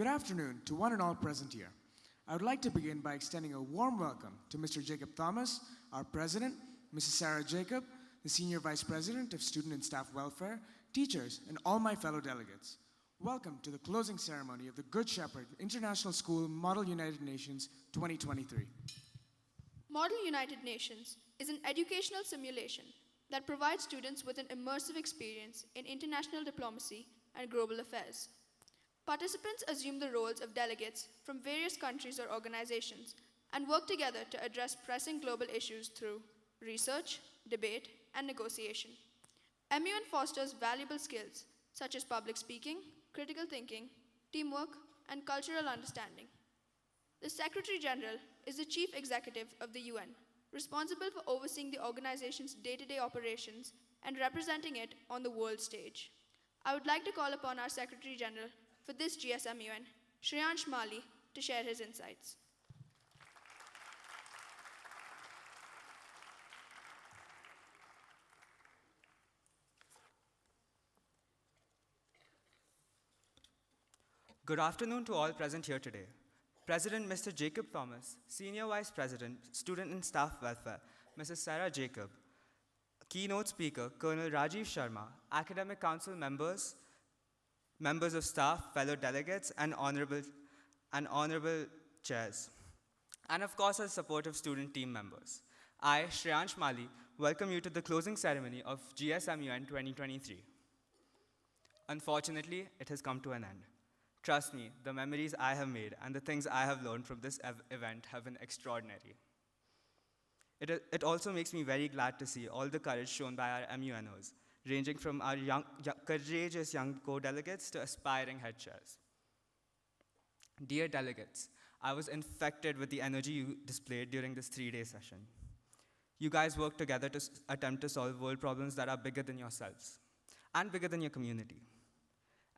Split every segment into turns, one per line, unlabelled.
Good afternoon to one and all present here. I would like to begin by extending a warm welcome to Mr. Jacob Thomas, our President, Mrs. Sarah Jacob, the Senior Vice President of Student and Staff Welfare, teachers, and all my fellow delegates. Welcome to the closing ceremony of the Good Shepherd International School Model United Nations 2023.
Model United Nations is an educational simulation that provides students with an immersive experience in international diplomacy and global affairs. Participants assume the roles of delegates from various countries or organizations and work together to address pressing global issues through research, debate, and negotiation. MUN fosters valuable skills such as public speaking, critical thinking, teamwork, and cultural understanding. The Secretary General is the Chief Executive of the UN, responsible for overseeing the organization's day-to-day operations and representing it on the world stage. I would like to call upon our Secretary General for this GSMUN, Shreyansh Mali, to share his insights.
Good afternoon to all present here today. President Mr. Jacob Thomas, Senior Vice President, Student and Staff Welfare, Mrs. Sarah Jacob, keynote speaker, Colonel Rajiv Sharma, academic council members, members of staff, fellow delegates, and honorable chairs, and of course, our supportive student team members. I, Shreyansh Mali, welcome you to the closing ceremony of GSMUN 2023. Unfortunately, it has come to an end. Trust me, the memories I have made and the things I have learned from this event have been extraordinary. It also makes me very glad to see all the courage shown by our MUNOs, ranging from our courageous young co-delegates to aspiring head chairs. Dear delegates, I was infected with the energy you displayed during this 3-day session. You guys worked together to attempt to solve world problems that are bigger than yourselves and bigger than your community.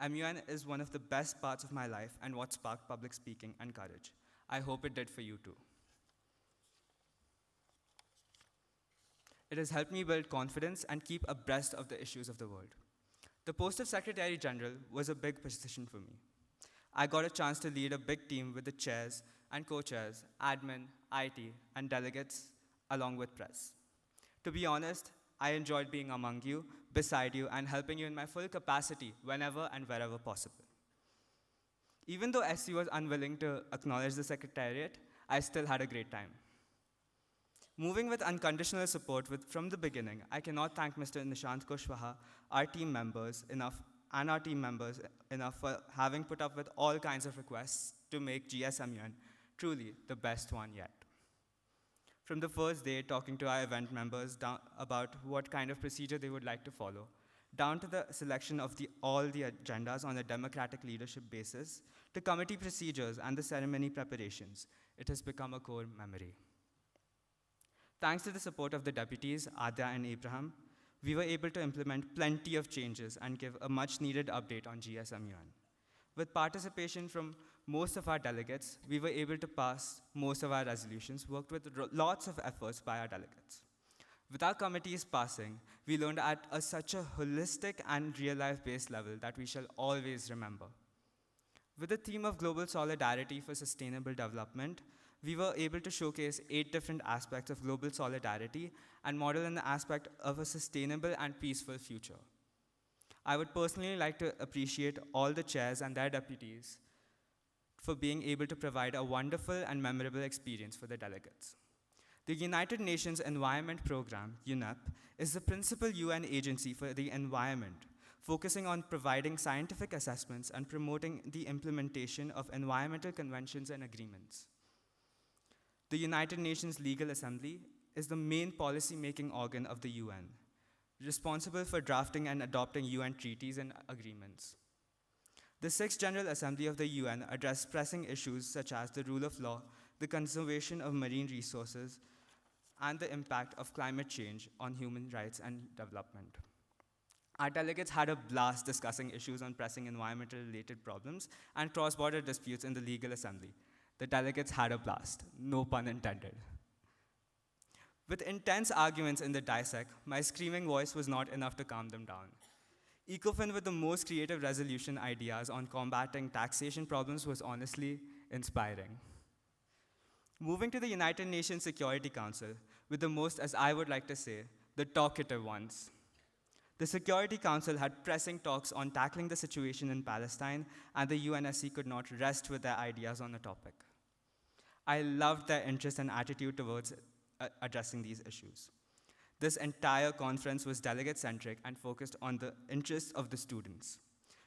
MUN is one of the best parts of my life and what sparked public speaking and courage. I hope it did for you too. It has helped me build confidence and keep abreast of the issues of the world. The post of Secretary General was a big position for me. I got a chance to lead a big team with the chairs and co-chairs, admin, IT, and delegates, along with press. To be honest, I enjoyed being among you, beside you, and helping you in my full capacity whenever and wherever possible. Even though SC was unwilling to acknowledge the Secretariat, I still had a great time. Moving with unconditional support from the beginning, I cannot thank Mr. Nishant Kushwaha, our team members enough for having put up with all kinds of requests to make GSMUN truly the best one yet. From the first day, talking to our event members about what kind of procedure they would like to follow, down to the selection of all the agendas on a democratic leadership basis, to committee procedures and the ceremony preparations, it has become a core memory. Thanks to the support of the deputies, Adya and Abraham, we were able to implement plenty of changes and give a much-needed update on GSMUN. With participation from most of our delegates, we were able to pass most of our resolutions, worked with lots of efforts by our delegates. With our committees passing, we learned at such a holistic and real-life based level that we shall always remember. With the theme of global solidarity for sustainable development, we were able to showcase 8 different aspects of global solidarity and model an aspect of a sustainable and peaceful future. I would personally like to appreciate all the chairs and their deputies for being able to provide a wonderful and memorable experience for the delegates. The United Nations Environment Programme, UNEP, is the principal UN agency for the environment, focusing on providing scientific assessments and promoting the implementation of environmental conventions and agreements. The United Nations Legal Assembly is the main policy-making organ of the UN, responsible for drafting and adopting UN treaties and agreements. The 6th General Assembly of the UN addressed pressing issues such as the rule of law, the conservation of marine resources, and the impact of climate change on human rights and development. Our delegates had a blast discussing issues on pressing environmental-related problems and cross-border disputes in the Legal Assembly. The delegates had a blast, no pun intended. With intense arguments in the dissect, my screaming voice was not enough to calm them down. ECOFIN with the most creative resolution ideas on combating taxation problems was honestly inspiring. Moving to the United Nations Security Council with the most, as I would like to say, the talkative ones. The Security Council had pressing talks on tackling the situation in Palestine, and the UNSC could not rest with their ideas on the topic. I loved their interest and attitude towards addressing these issues. This entire conference was delegate-centric and focused on the interests of the students.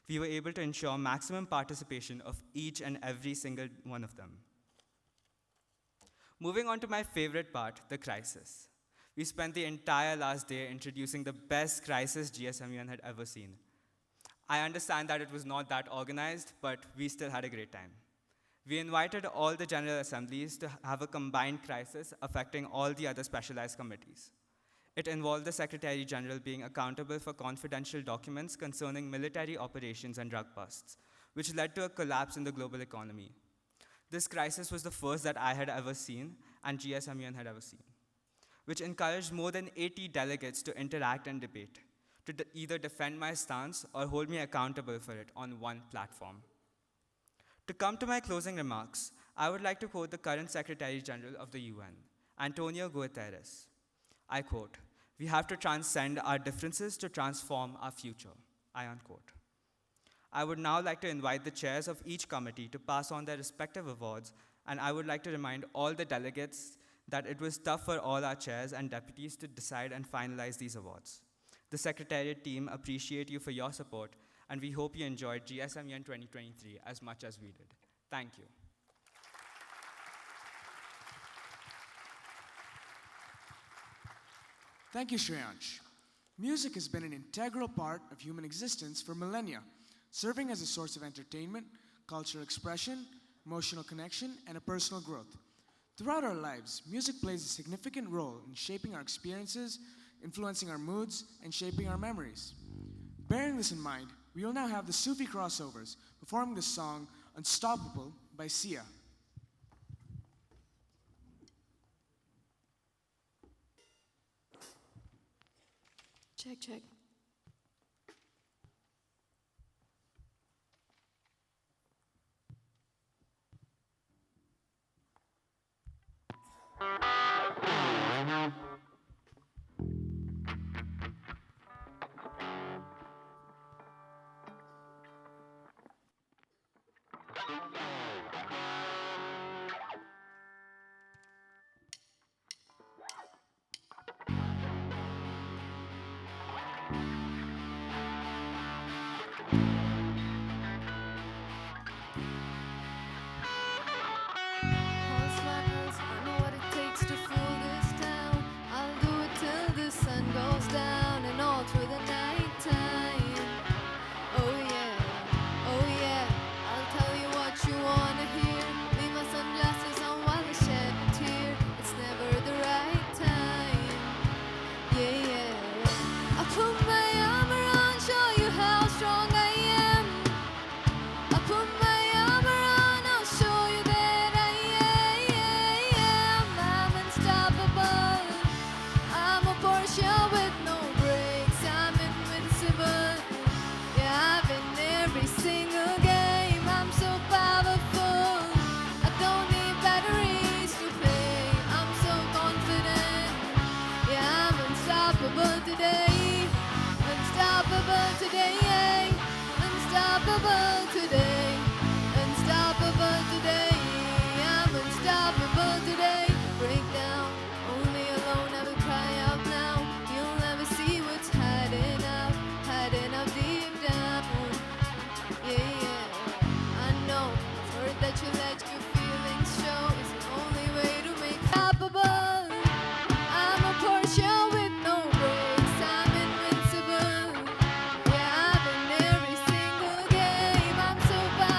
We were able to ensure maximum participation of each and every single one of them. Moving on to my favorite part, the crisis. We spent the entire last day introducing the best crisis GSMUN had ever seen. I understand that it was not that organized, but we still had a great time. We invited all the General Assemblies to have a combined crisis affecting all the other specialized committees. It involved the Secretary General being accountable for confidential documents concerning military operations and drug busts, which led to a collapse in the global economy. This crisis was the first that I had ever seen and GSMUN had ever seen, which encouraged more than 80 delegates to interact and debate, to either defend my stance or hold me accountable for it on one platform. To come to my closing remarks, I would like to quote the current Secretary General of the UN, Antonio Guterres. I quote, "We have to transcend our differences to transform our future," I unquote. I would now like to invite the chairs of each committee to pass on their respective awards, and I would like to remind all the delegates that it was tough for all our chairs and deputies to decide and finalize these awards. The Secretariat team appreciate you for your support, and we hope you enjoyed GSMUN 2023 as much as we did. Thank you.
Thank you, Shreyansh. Music has been an integral part of human existence for millennia, serving as a source of entertainment, cultural expression, emotional connection, and a personal growth. Throughout our lives, music plays a significant role in shaping our experiences, influencing our moods, and shaping our memories. Bearing this in mind, we will now have the Sufi Crossovers performing the song Unstoppable by Sia.
Check, check.
So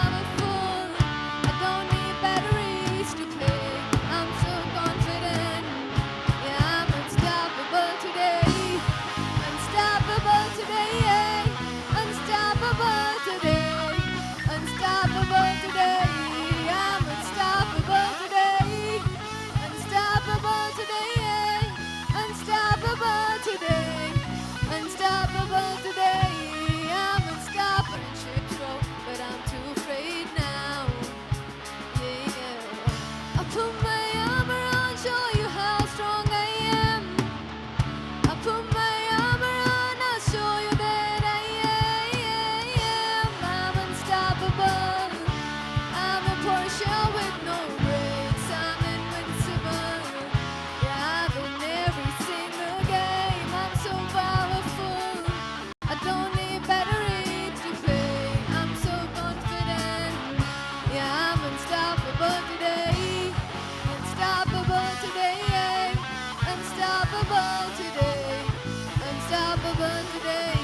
unstoppable today.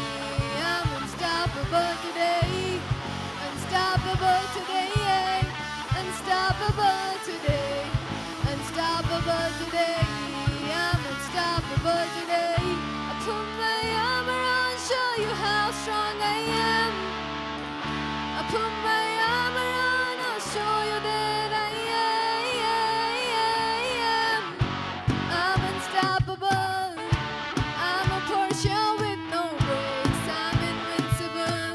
I'm unstoppable today. Unstoppable today. Unstoppable today. Unstoppable today. I'm unstoppable today. I put my armor on, show you how strong I am. I put my armor on, I'll show you that I am. I'm unstoppable. I'm a Porsche with no brakes. I'm invincible.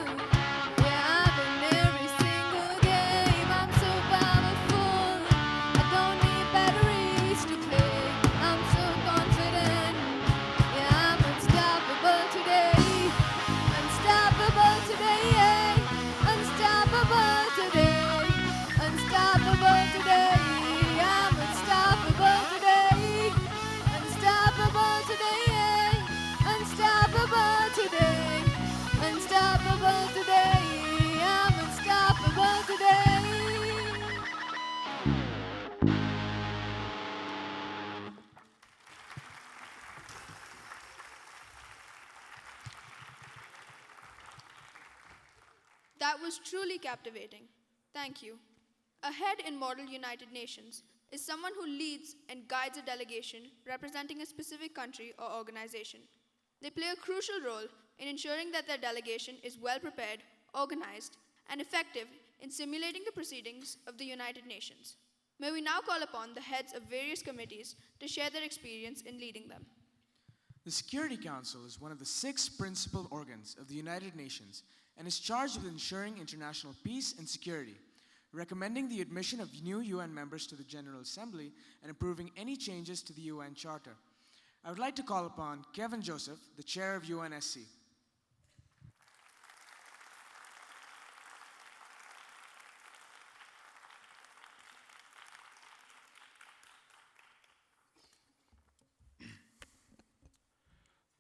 Yeah, I win every single game. I'm so powerful. I don't need batteries to play. I'm so confident. Yeah, I'm unstoppable today. Unstoppable today. Unstoppable today. Unstoppable today. I'm unstoppable today. Unstoppable today. Unstoppable today. Unstoppable today. I'm unstoppable today. That was truly captivating. Thank you. A head in Model United Nations is someone who leads and guides a delegation representing a specific country or organization. They play a crucial role in ensuring that their delegation is well prepared, organized, and effective in simulating the proceedings of the United Nations. May we now call upon the heads of various committees to share their experience in leading them.
The Security Council is one of the 6 principal organs of the United Nations and is charged with ensuring international peace and security, recommending the admission of new UN members to the General Assembly, and approving any changes to the UN Charter. I would like to call upon Kevin Joseph, the chair of UNSC.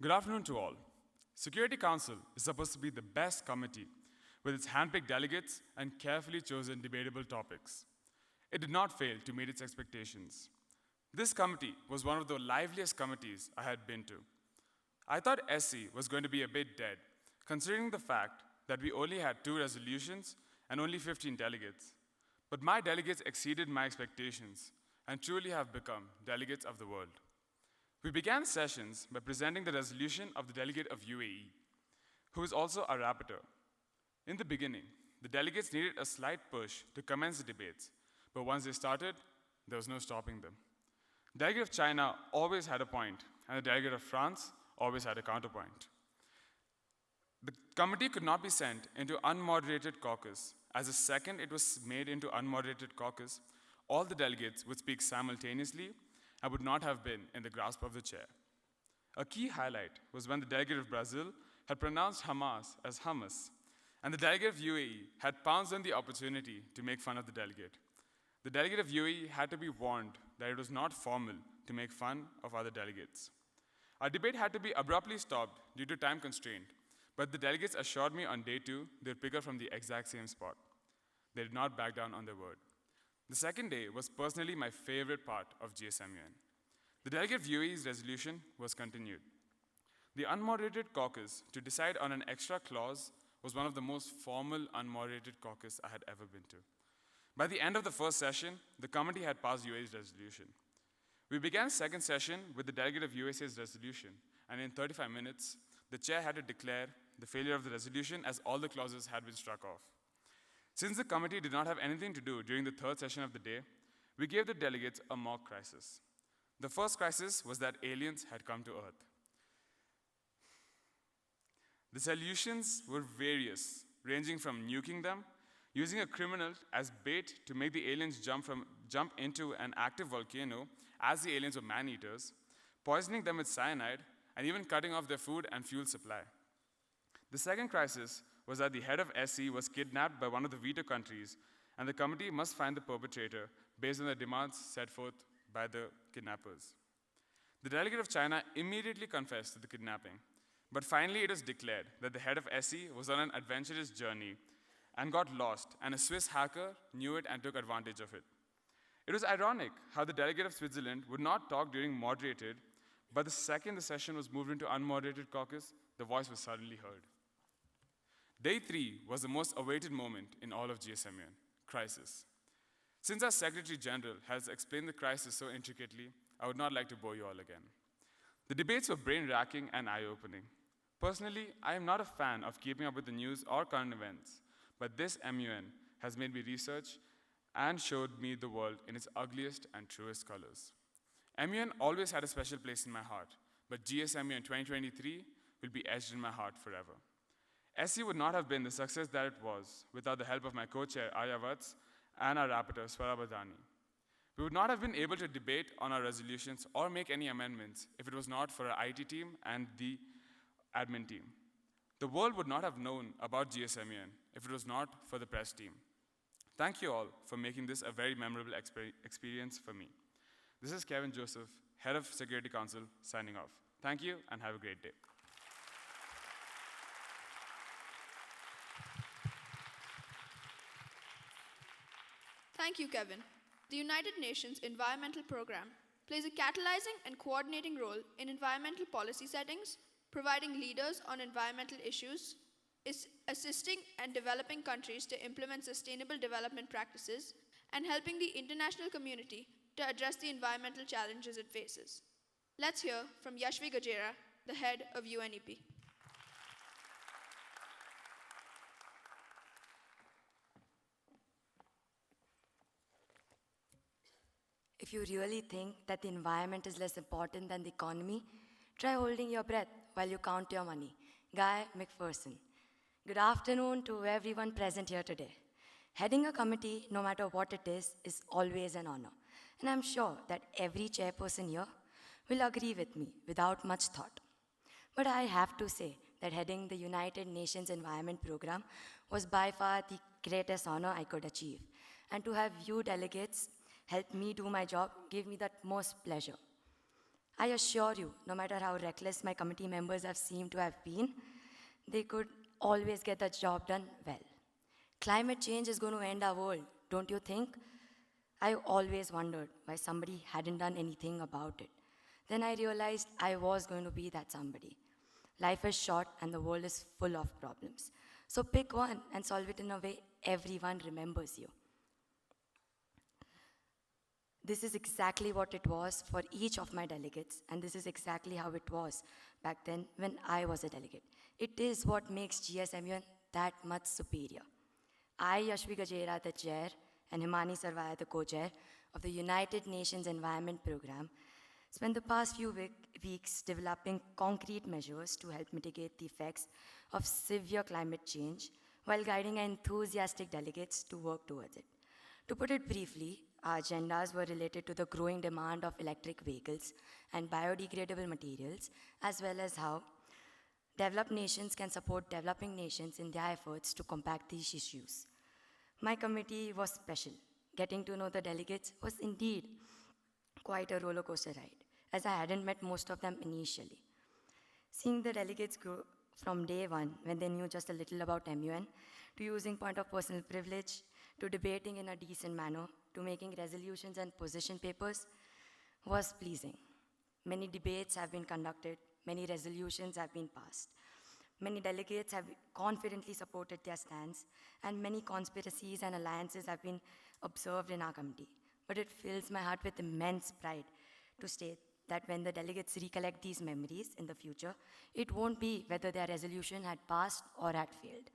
Good afternoon to all. Security Council is supposed to be the best committee with its handpicked delegates and carefully chosen debatable topics. It did not fail to meet its expectations. This committee was one of the liveliest committees I had been to. I thought SC was going to be a bit dead, considering the fact that we only had 2 resolutions and only 15 delegates. But my delegates exceeded my expectations and truly have become delegates of the world. We began sessions by presenting the resolution of the delegate of UAE, who is also our rapporteur. In the beginning, the delegates needed a slight push to commence the debates, but once they started, there was no stopping them. The delegate of China always had a point, and the delegate of France always had a counterpoint. The committee could not be sent into unmoderated caucus, as the second it was made into unmoderated caucus, all the delegates would speak simultaneously and would not have been in the grasp of the chair. A key highlight was when the delegate of Brazil had pronounced Hamas as hummus, and the delegate of UAE had pounced on the opportunity to make fun of the delegate. The delegate of UAE had to be warned that it was not formal to make fun of other delegates. Our debate had to be abruptly stopped due to time constraint, but the delegates assured me on day 2 they would pick up from the exact same spot. They did not back down on their word. The second day was personally my favorite part of GSMUN. The delegate of UAE's resolution was continued. The unmoderated caucus to decide on an extra clause was one of the most formal unmoderated caucus I had ever been to. By the end of the first session, the committee had passed UAE's resolution. We began second session with the delegate of USA's resolution, and in 35 minutes, the chair had to declare the failure of the resolution as all the clauses had been struck off. Since the committee did not have anything to do during the third session of the day, we gave the delegates a mock crisis. The first crisis was that aliens had come to Earth. The solutions were various, ranging from nuking them, using a criminal as bait to make the aliens jump into an active volcano as the aliens were man-eaters, poisoning them with cyanide, and even cutting off their food and fuel supply. The second crisis was that the head of SC was kidnapped by one of the veto countries, and the committee must find the perpetrator based on the demands set forth by the kidnappers. The delegate of China immediately confessed to the kidnapping, but finally it was declared that the head of SC was on an adventurous journey and got lost, and a Swiss hacker knew it and took advantage of it. It was ironic how the delegate of Switzerland would not talk during moderated, but the second the session was moved into unmoderated caucus, the voice was suddenly heard. Day 3 was the most awaited moment in all of GSMUN, crisis. Since our Secretary General has explained the crisis so intricately, I would not like to bore you all again. The debates were brain-racking and eye-opening. Personally, I am not a fan of keeping up with the news or current events, but this MUN has made me research and showed me the world in its ugliest and truest colors. MUN always had a special place in my heart, but GSMUN 2023 will be etched in my heart forever. SE would not have been the success that it was without the help of my co-chair Arya Vats and our rapporteur Swara Badani. We would not have been able to debate on our resolutions or make any amendments if it was not for our IT team and the admin team. The world would not have known about GSMUN if it was not for the press team. Thank you all for making this a very memorable experience for me. This is Kevin Joseph, Head of Security Council, signing off. Thank you and have a great day.
Thank you, Kevin. The United Nations Environmental Programme plays a catalyzing and coordinating role in environmental policy settings, providing leaders on environmental issues, is assisting and developing countries to implement sustainable development practices, and helping the international community to address the environmental challenges it faces. Let's hear from Yashvi Gajera, the head of UNEP.
If you really think that the environment is less important than the economy, try holding your breath while you count your money. Guy McPherson. Good afternoon to everyone present here today. Heading a committee, no matter what it is always an honor. And I'm sure that every chairperson here will agree with me without much thought. But I have to say that heading the United Nations Environment Program was by far the greatest honor I could achieve. And to have you delegates help me do my job gave me that most pleasure. I assure you, no matter how reckless my committee members have seemed to have been, they could always get the job done well. Climate change is going to end our world, don't you think? I always wondered why somebody hadn't done anything about it. Then I realized I was going to be that somebody. Life is short and the world is full of problems. So pick one and solve it in a way everyone remembers you. This is exactly what it was for each of my delegates, and this is exactly how it was back then when I was a delegate. It is what makes GSMUN that much superior. I, Yashvi Gajera, the chair, and Himani Sarvaya, the co-chair of the United Nations Environment Program, spent the past few weeks developing concrete measures to help mitigate the effects of severe climate change while guiding enthusiastic delegates to work towards it. To put it briefly, our agendas were related to the growing demand of electric vehicles and biodegradable materials, as well as how developed nations can support developing nations in their efforts to combat these issues. My committee was special. Getting to know the delegates was indeed quite a roller coaster ride, as I hadn't met most of them initially. Seeing the delegates grow from day one, when they knew just a little about MUN, to using point of personal privilege, to debating in a decent manner, to making resolutions and position papers, was pleasing. Many debates have been conducted, many resolutions have been passed. Many delegates have confidently supported their stance, and many conspiracies and alliances have been observed in our committee. But it fills my heart with immense pride to state that when the delegates recollect these memories in the future, it won't be whether their resolution had passed or had failed.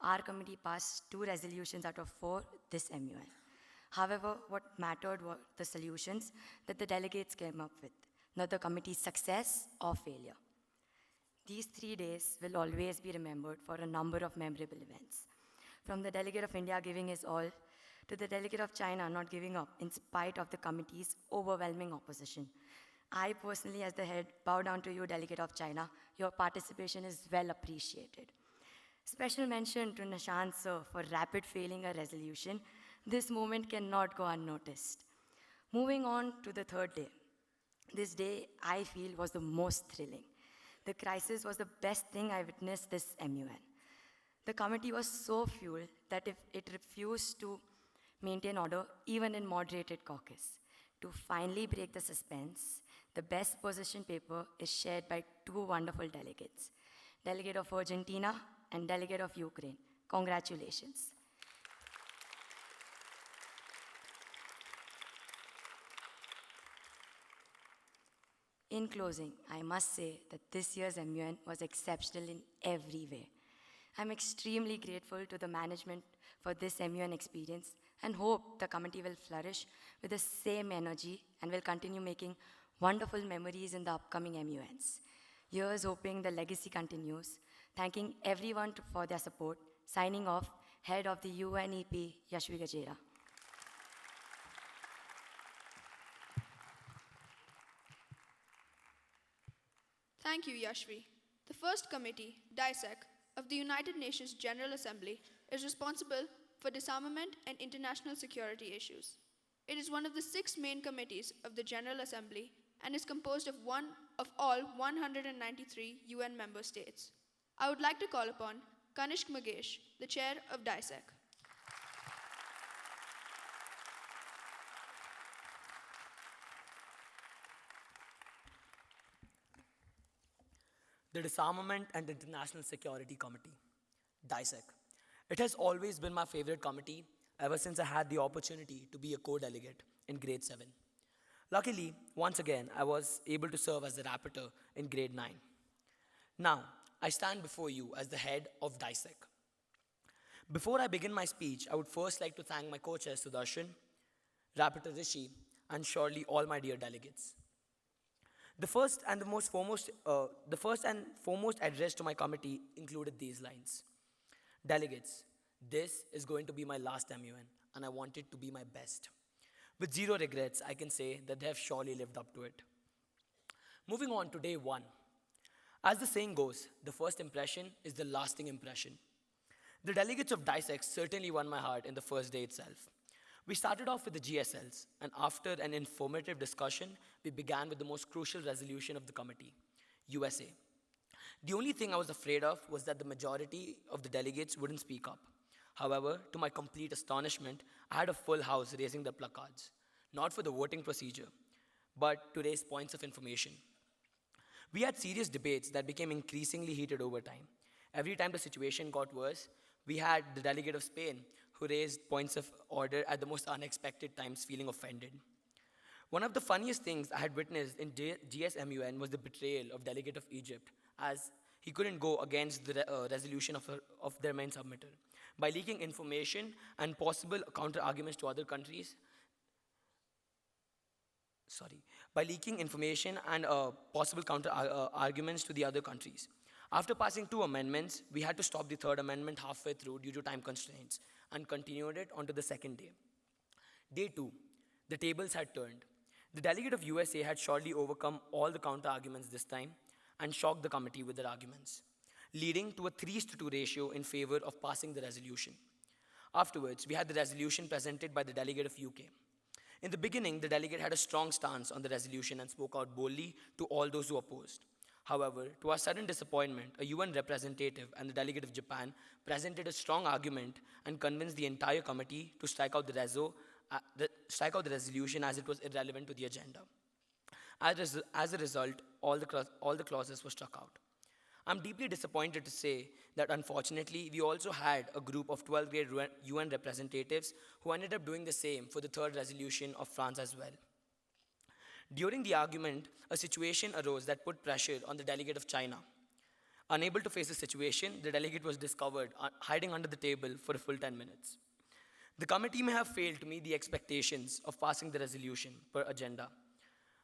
Our committee passed 2 resolutions out of 4 this MUN. However, what mattered were the solutions that the delegates came up with, not the committee's success or failure. These 3 days will always be remembered for a number of memorable events. From the delegate of India giving his all, to the delegate of China not giving up in spite of the committee's overwhelming opposition. I personally, as the head, bow down to you, delegate of China. Your participation is well appreciated. Special mention to Nishant sir for rapid failing a resolution. This moment cannot go unnoticed. Moving on to the 3rd day. This day, I feel, was the most thrilling. The crisis was the best thing I witnessed this MUN. The committee was so fueled that if it refused to maintain order, even in moderated caucus. To finally break the suspense, the best position paper is shared by 2 wonderful delegates. delegate of Argentina, and delegate of Ukraine. Congratulations. In closing, I must say that this year's MUN was exceptional in every way. I'm extremely grateful to the management for this MUN experience and hope the committee will flourish with the same energy and will continue making wonderful memories in the upcoming MUNs. Here's hoping the legacy continues. Thanking everyone for their support. Signing off, Head of the UNEP, Yashvi Gajera.
Thank you, Yashvi. The first committee, DISEC, of the United Nations General Assembly is responsible for disarmament and international security issues. It is one of the 6 main committees of the General Assembly and is composed of all 193 UN member states. I would like to call upon Kanesh Mesh, the chair of DISEC.
The Disarmament and International Security Committee, DISEC. It has always been my favorite committee ever since I had the opportunity to be a co-delegate in grade 7. Luckily, once again, I was able to serve as the rapporteur in grade 9. Now, I stand before you as the head of DISEC. Before I begin my speech, I would first like to thank my co-chair Sudarshan, Rapporteur Rishi, and surely all my dear delegates. The first and foremost address to my committee included these lines. Delegates, this is going to be my last MUN, and I want it to be my best. With zero regrets, I can say that they have surely lived up to it. Moving on to day 1. As the saying goes, the first impression is the lasting impression. The delegates of DISEC certainly won my heart in the first day itself. We started off with the GSLs, and after an informative discussion, we began with the most crucial resolution of the committee, USA. The only thing I was afraid of was that the majority of the delegates wouldn't speak up. However, to my complete astonishment, I had a full house raising their placards, not for the voting procedure, but to raise points of information. We had serious debates that became increasingly heated over time. Every time the situation got worse, we had the delegate of Spain who raised points of order at the most unexpected times, feeling offended. One of the funniest things I had witnessed in GSMUN was the betrayal of delegate of Egypt, as he couldn't go against the resolution of their main submitter. By leaking information and possible counter-arguments to other countries, by leaking information and possible counter-arguments to the other countries. After passing 2 amendments, we had to stop the 3rd amendment halfway through due to time constraints and continued it onto the 2nd day. Day 2, the tables had turned. The delegate of USA had surely overcome all the counter-arguments this time and shocked the committee with their arguments, leading to a 3:2 ratio in favor of passing the resolution. Afterwards, we had the resolution presented by the delegate of UK. In the beginning, the delegate had a strong stance on the resolution and spoke out boldly to all those who opposed. However, to our sudden disappointment, a UN representative and the delegate of Japan presented a strong argument and convinced the entire committee to strike out the resolution as it was irrelevant to the agenda. As a result, all the clauses were struck out. I'm deeply disappointed to say that unfortunately, we also had a group of 12th grade UN representatives who ended up doing the same for the 3rd resolution of France as well. During the argument, a situation arose that put pressure on the delegate of China. Unable to face the situation, the delegate was discovered hiding under the table for a full 10 minutes. The committee may have failed to meet the expectations of passing the resolution per agenda,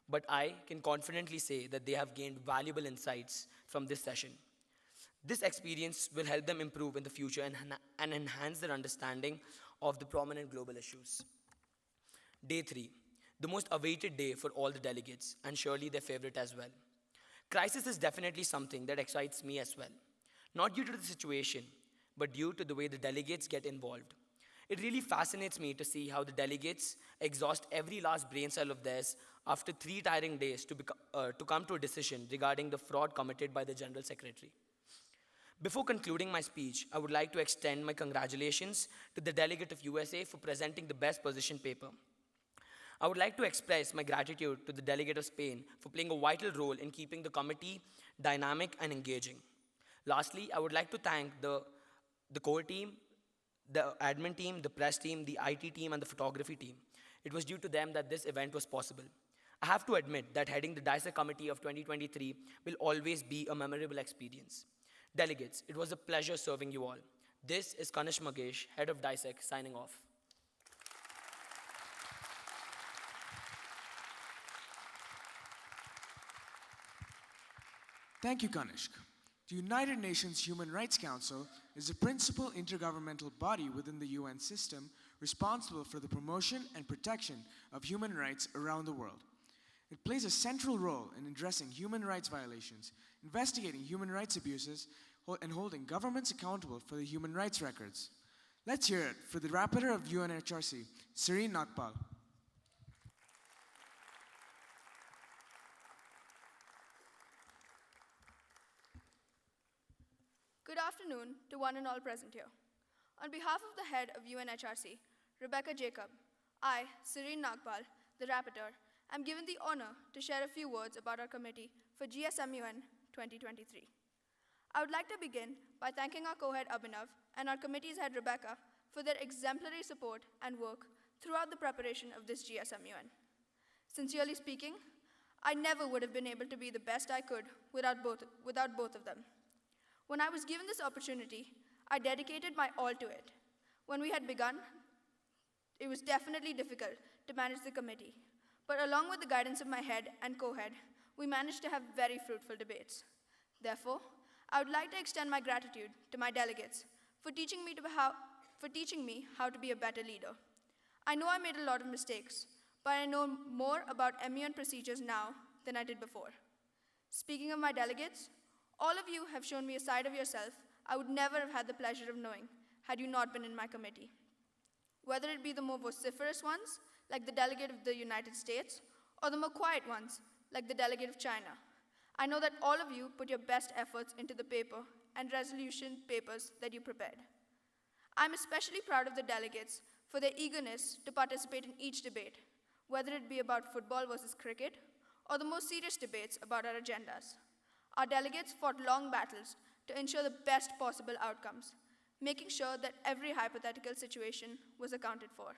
but I can confidently say that they have gained valuable insights from this session. This experience will help them improve in the future and enhance their understanding of the prominent global issues. Day 3, the most awaited day for all the delegates, and surely their favorite as well. Crisis is definitely something that excites me as well, not due to the situation, but due to the way the delegates get involved. It really fascinates me to see how the delegates exhaust every last brain cell of theirs after 3 tiring days to come to a decision regarding the fraud committed by the General Secretary. Before concluding my speech, I would like to extend my congratulations to the delegate of USA for presenting the best position paper. I would like to express my gratitude to the delegate of Spain for playing a vital role in keeping the committee dynamic and engaging. Lastly, I would like to thank the core team, the admin team, the press team, the IT team, and the photography team. It was due to them that this event was possible. I have to admit that heading the DISA committee of 2023 will always be a memorable experience. Delegates, it was a pleasure serving you all. This is Kanesh Mesh, head of DISEC, signing off.
Thank you, Kanishk. The United Nations Human Rights Council is the principal intergovernmental body within the UN system responsible for the promotion and protection of human rights around the world. It plays a central role in addressing human rights violations, investigating human rights abuses, and holding governments accountable for the human rights records. Let's hear it for the rapporteur of UNHRC, Serene Nagpal.
Good afternoon to one and all present here. On behalf of the head of UNHRC, Rebecca Jacob, I, Serene Nagpal, the rapporteur, am given the honor to share a few words about our committee for GSMUN 2023. I would like to begin by thanking our co-head Abhinav and our committee's head Rebecca for their exemplary support and work throughout the preparation of this GSMUN. Sincerely speaking, I never would have been able to be the best I could without both of them. When I was given this opportunity, I dedicated my all to it. When we had begun, it was definitely difficult to manage the committee, but along with the guidance of my head and co-head, we managed to have very fruitful debates. Therefore, I would like to extend my gratitude to my delegates for teaching me how to be a better leader. I know I made a lot of mistakes, but I know more about MUN procedures now than I did before. Speaking of my delegates, all of you have shown me a side of yourself I would never have had the pleasure of knowing had you not been in my committee. Whether it be the more vociferous ones, like the delegate of the United States, or the more quiet ones, like the delegate of China, I know that all of you put your best efforts into the paper and resolution papers that you prepared. I'm especially proud of the delegates for their eagerness to participate in each debate, whether it be about football versus cricket, or the most serious debates about our agendas. Our delegates fought long battles to ensure the best possible outcomes, making sure that every hypothetical situation was accounted for.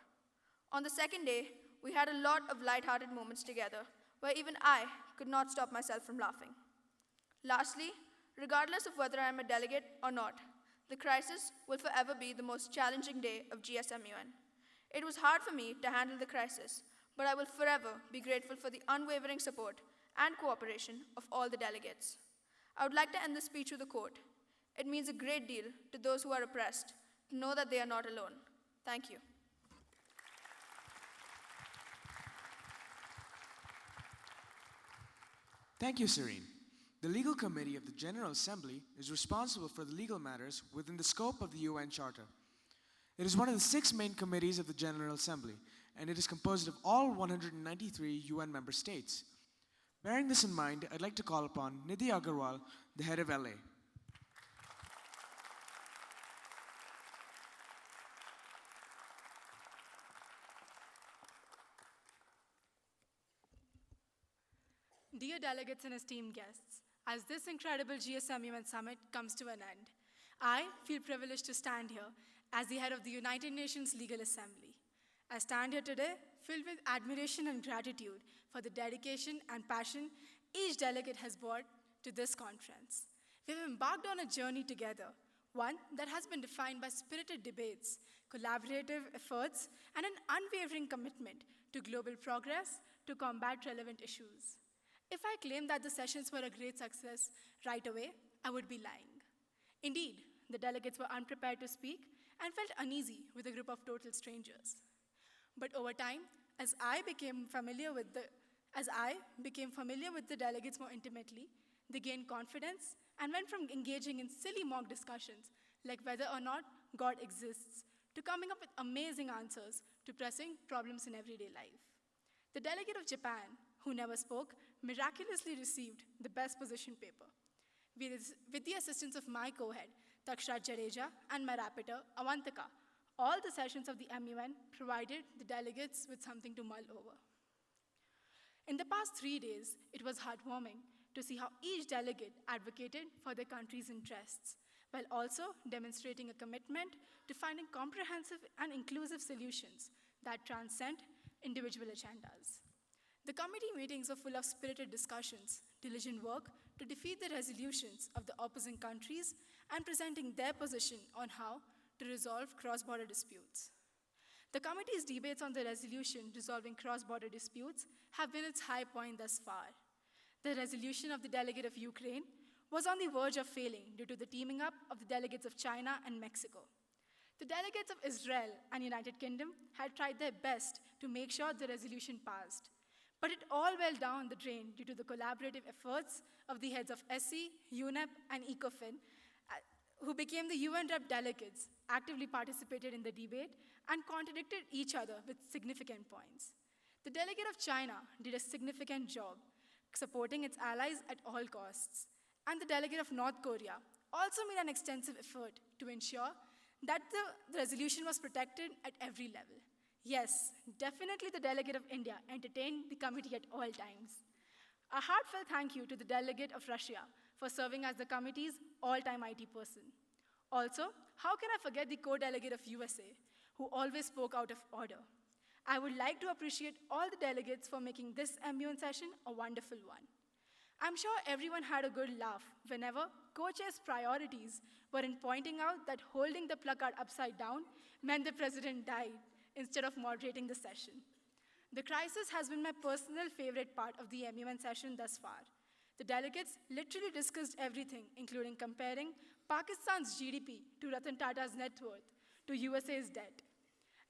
On the second day, we had a lot of lighthearted moments together, where even I could not stop myself from laughing. Lastly, regardless of whether I am a delegate or not, the crisis will forever be the most challenging day of GSMUN. It was hard for me to handle the crisis, but I will forever be grateful for the unwavering support and cooperation of all the delegates. I would like to end this speech with a quote. It means a great deal to those who are oppressed to know that they are not alone. Thank you.
Thank you, Serene. The Legal Committee of the General Assembly is responsible for the legal matters within the scope of the UN Charter. It is one of the 6 main committees of the General Assembly, and it is composed of all 193 UN member states. Bearing this in mind, I'd like to call upon Nidia Agarwal, the head of LA.
Dear delegates and esteemed guests, as this incredible GSMUN summit comes to an end, I feel privileged to stand here as the head of the United Nations Legal Assembly. I stand here today filled with admiration and gratitude for the dedication and passion each delegate has brought to this conference. We have embarked on a journey together, one that has been defined by spirited debates, collaborative efforts, and an unwavering commitment to global progress to combat relevant issues. If I claim that the sessions were a great success right away, I would be lying. Indeed, the delegates were unprepared to speak and felt uneasy with a group of total strangers. But over time, as I became familiar with the delegates more intimately, they gained confidence and went from engaging in silly mock discussions like whether or not God exists to coming up with amazing answers to pressing problems in everyday life. The delegate of Japan, who never spoke, miraculously received the best position paper. With the assistance of my co-head, Takshat Jadeja, and my rapporteur, Avantika, all the sessions of the MUN provided the delegates with something to mull over. In the past 3 days, it was heartwarming to see how each delegate advocated for their country's interests, while also demonstrating a commitment to finding comprehensive and inclusive solutions that transcend individual agendas. The committee meetings were full of spirited discussions, diligent work to defeat the resolutions of the opposing countries, and presenting their position on how to resolve cross-border disputes. The committee's debates on the resolution resolving cross-border disputes have been its high point thus far. The resolution of the delegate of Ukraine was on the verge of failing due to the teaming up of the delegates of China and Mexico. The delegates of Israel and United Kingdom had tried their best to make sure the resolution passed, but it all went down the drain due to the collaborative efforts of the heads of SE, UNEP, and ECOFIN, who became the UN rep delegates, actively participated in the debate, and contradicted each other with significant points. The delegate of China did a significant job supporting its allies at all costs, and the delegate of North Korea also made an extensive effort to ensure that the resolution was protected at every level. Yes, definitely the delegate of India entertained the committee at all times. A heartfelt thank you to the delegate of Russia for serving as the committee's all-time IT person. Also, how can I forget the co-delegate of USA, who always spoke out of order? I would like to appreciate all the delegates for making this MUN session a wonderful one. I'm sure everyone had a good laugh whenever co-chair's priorities were in pointing out that holding the placard upside down meant the president died instead of moderating the session. The crisis has been my personal favorite part of the MUN session thus far. The delegates literally discussed everything, including comparing Pakistan's GDP to Ratan Tata's net worth to USA's debt.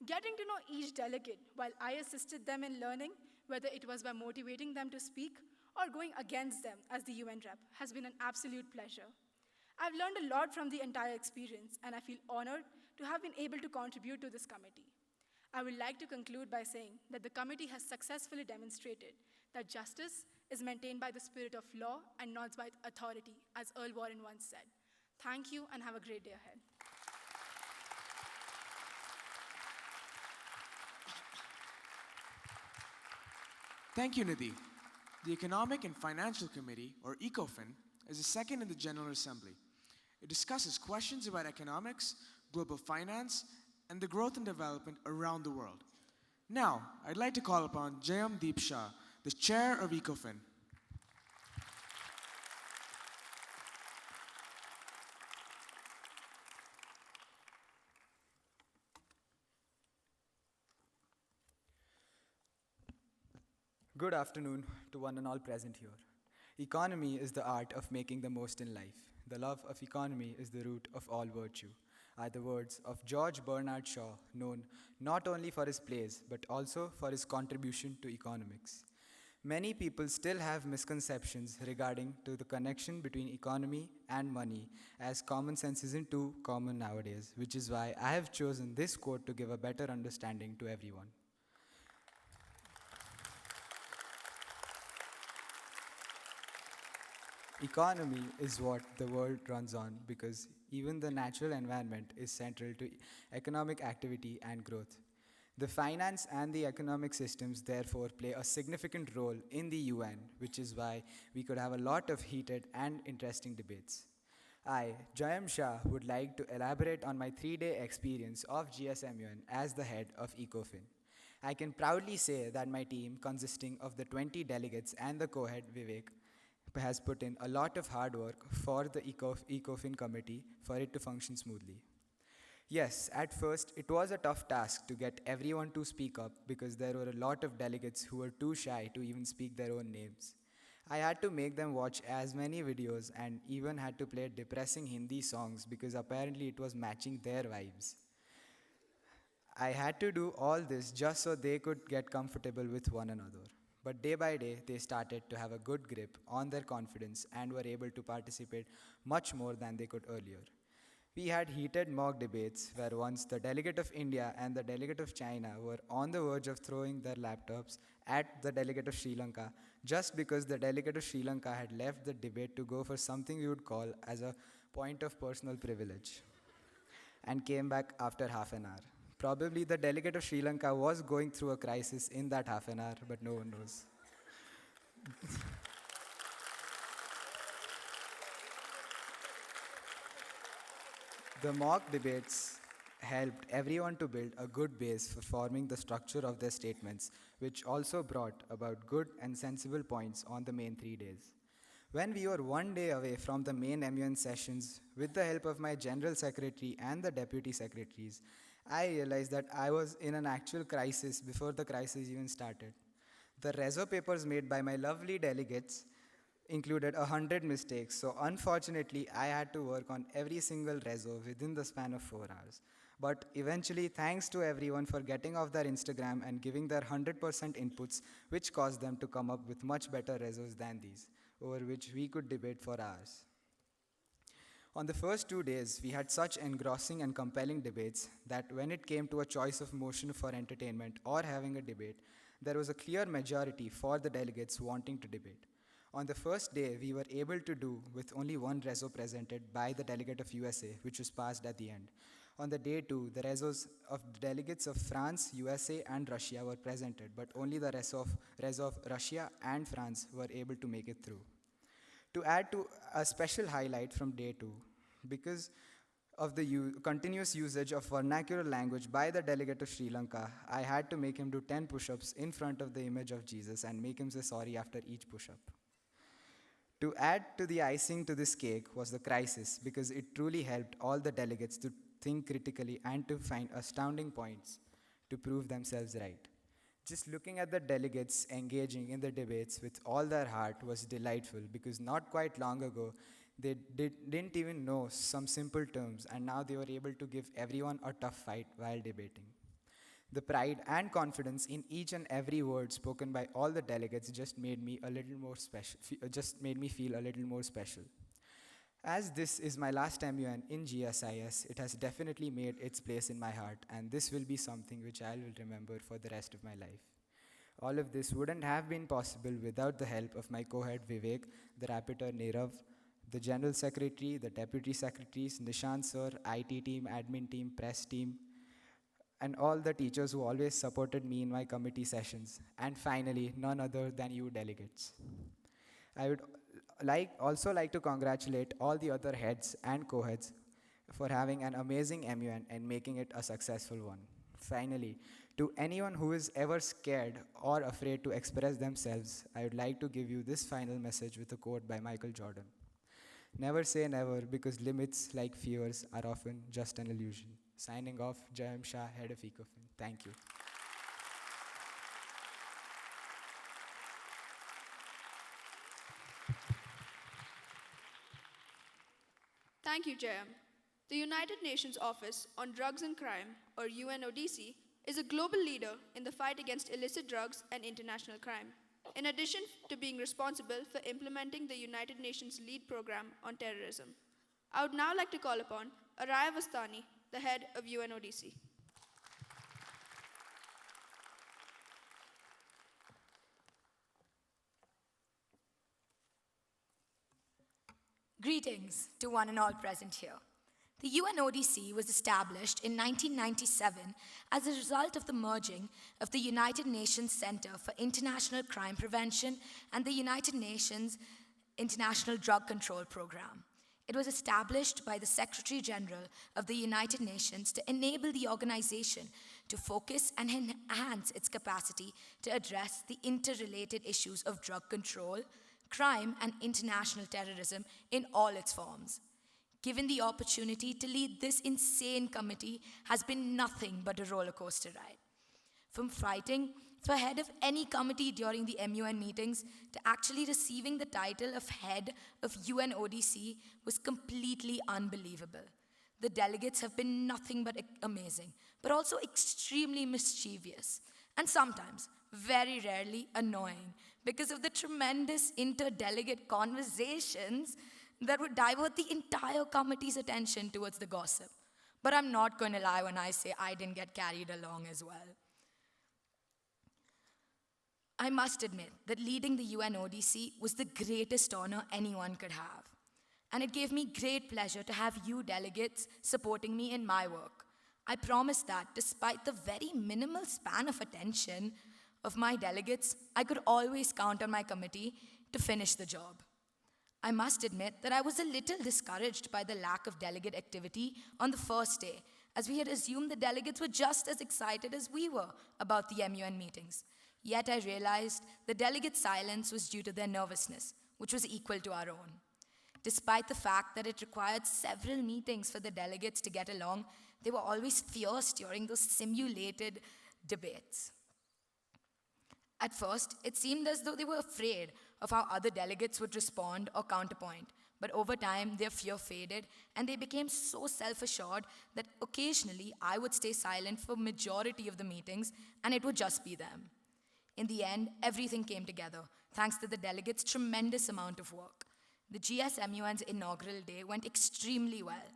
Getting to know each delegate while I assisted them in learning, whether it was by motivating them to speak or going against them as the UN rep, has been an absolute pleasure. I've learned a lot from the entire experience, and I feel honored to have been able to contribute to this committee. I would like to conclude by saying that the committee has successfully demonstrated that justice is maintained by the spirit of law and not by authority, as Earl Warren once said. Thank you, and have a great day ahead.
Thank you, Nidhi. The Economic and Financial Committee, or ECOFIN, is the second in the General Assembly. It discusses questions about economics, global finance, and the growth and development around the world. Now, I'd like to call upon Jayamdeep Shah, the chair of ECOFIN.
Good afternoon to one and all present here. Economy is the art of making the most in life. The love of economy is the root of all virtue, are the words of George Bernard Shaw, known not only for his plays, but also for his contribution to economics. Many people still have misconceptions regarding to the connection between economy and money, as common sense isn't too common nowadays, which is why I have chosen this quote to give a better understanding to everyone. Economy is what the world runs on because even the natural environment is central to economic activity and growth. The finance and the economic systems therefore play a significant role in the UN, which is why we could have a lot of heated and interesting debates. I, Jayam Shah, would like to elaborate on my 3-day experience of GSMUN as the head of ECOFIN. I can proudly say that my team, consisting of the 20 delegates and the co-head Vivek, has put in a lot of hard work for the ECOFIN committee for it to function smoothly. Yes, at first it was a tough task to get everyone to speak up because there were a lot of delegates who were too shy to even speak their own names. I had to make them watch as many videos and even had to play depressing Hindi songs because apparently it was matching their vibes. I had to do all this just so they could get comfortable with one another. But day by day, they started to have a good grip on their confidence and were able to participate much more than they could earlier. We had heated mock debates where once the delegate of India and the delegate of China were on the verge of throwing their laptops at the delegate of Sri Lanka just because the delegate of Sri Lanka had left the debate to go for something we would call as a point of personal privilege and came back after half an hour. Probably the delegate of Sri Lanka was going through a crisis in that half an hour, but no one knows. The mock debates helped everyone to build a good base for forming the structure of their statements, which also brought about good and sensible points on the main 3 days. When we were one day away from the main MUN sessions, with the help of my General Secretary and the Deputy Secretaries, I realized that I was in an actual crisis before the crisis even started. The reso papers made by my lovely delegates included 100 mistakes, so unfortunately I had to work on every single reso within the span of 4 hours. But eventually, thanks to everyone for getting off their Instagram and giving their 100% inputs, which caused them to come up with much better resos than these, over which we could debate for hours. On the first 2 days, we had such engrossing and compelling debates that when it came to a choice of motion for entertainment or having a debate, there was a clear majority for the delegates wanting to debate. On the first day, we were able to do with only one reso presented by the delegate of USA, which was passed at the end. On the day 2, the resos of the delegates of France, USA, and Russia were presented, but only the reso of Russia and France were able to make it through. To add to a special highlight from day 2, because of the continuous usage of vernacular language by the delegate of Sri Lanka, I had to make him do 10 push-ups in front of the image of Jesus and make him say sorry after each push-up. To add to the icing to this cake was the crisis, because it truly helped all the delegates to think critically and to find astounding points to prove themselves right. Just looking at the delegates engaging in the debates with all their heart was delightful, because not quite long ago, they didn't even know some simple terms, and now they were able to give everyone a tough fight while debating. The pride and confidence in each and every word spoken by all the delegates just made me a little more special, just made me feel a little more special. As this is my last MUN in GSIS, it has definitely made its place in my heart, and this will be something which I will remember for the rest of my life. All of this wouldn't have been possible without the help of my co-head Vivek, the rapporteur Nirav, the General Secretary, the Deputy Secretaries, Nishant Sir, IT team, admin team, press team, and all the teachers who always supported me in my committee sessions, and finally, none other than you delegates. I would also like to congratulate all the other heads and co-heads for having an amazing MUN and making it a successful one. Finally, to anyone who is ever scared or afraid to express themselves, I would like to give you this final message with a quote by Michael Jordan. Never say never, because limits, like fears, are often just an illusion. Signing off, Jayam Shah, head of ECOIN. Thank you.
Thank you, Jayam. The United Nations Office on Drugs and Crime, or UN ODC, is a global leader in the fight against illicit drugs and international crime, in addition to being responsible for implementing the United Nations lead program on terrorism. I would now like to call upon Araya Vastani, the head of UN ODC.
Greetings to one and all present here. The UN ODC was established in 1997 as a result of the merging of the United Nations Center for International Crime Prevention and the United Nations International Drug Control Program. It was established by the Secretary General of the United Nations to enable the organization to focus and enhance its capacity to address the interrelated issues of drug control, crime, and international terrorism in all its forms. Given the opportunity to lead this insane committee has been nothing but a roller coaster ride. From fighting for head of any committee during the MUN meetings to actually receiving the title of head of UN ODC was completely unbelievable. The delegates have been nothing but amazing, but also extremely mischievous, and sometimes, very rarely, annoying because of the tremendous inter-delegate conversations that would divert the entire committee's attention towards the gossip. But I'm not going to lie when I say I didn't get carried along as well. I must admit that leading the UN ODC was the greatest honor anyone could have. And it gave me great pleasure to have you delegates supporting me in my work. I promise that despite the very minimal span of attention of my delegates, I could always count on my committee to finish the job. I must admit that I was a little discouraged by the lack of delegate activity on the first day, as we had assumed the delegates were just as excited as we were about the MUN meetings. Yet I realized the delegate silence was due to their nervousness, which was equal to our own. Despite the fact that it required several meetings for the delegates to get along, they were always fierce during those simulated debates. At first, it seemed as though they were afraid of how other delegates would respond or counterpoint, but over time their fear faded and they became so self-assured that occasionally I would stay silent for majority of the meetings and it would just be them. In the end, everything came together, thanks to the delegates' tremendous amount of work. The GSMUN's inaugural day went extremely well.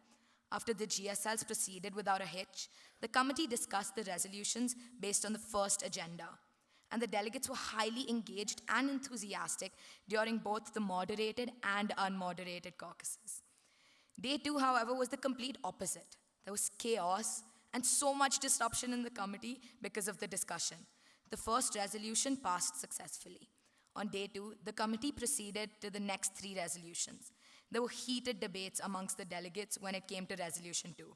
After the GSLs proceeded without a hitch, the committee discussed the resolutions based on the first agenda. And the delegates were highly engaged and enthusiastic during both the moderated and unmoderated caucuses. Day 2, however, was the complete opposite. There was chaos and so much disruption in the committee because of the discussion. The first resolution passed successfully. On day 2, the committee proceeded to the next 3 resolutions. There were heated debates amongst the delegates when it came to resolution 2.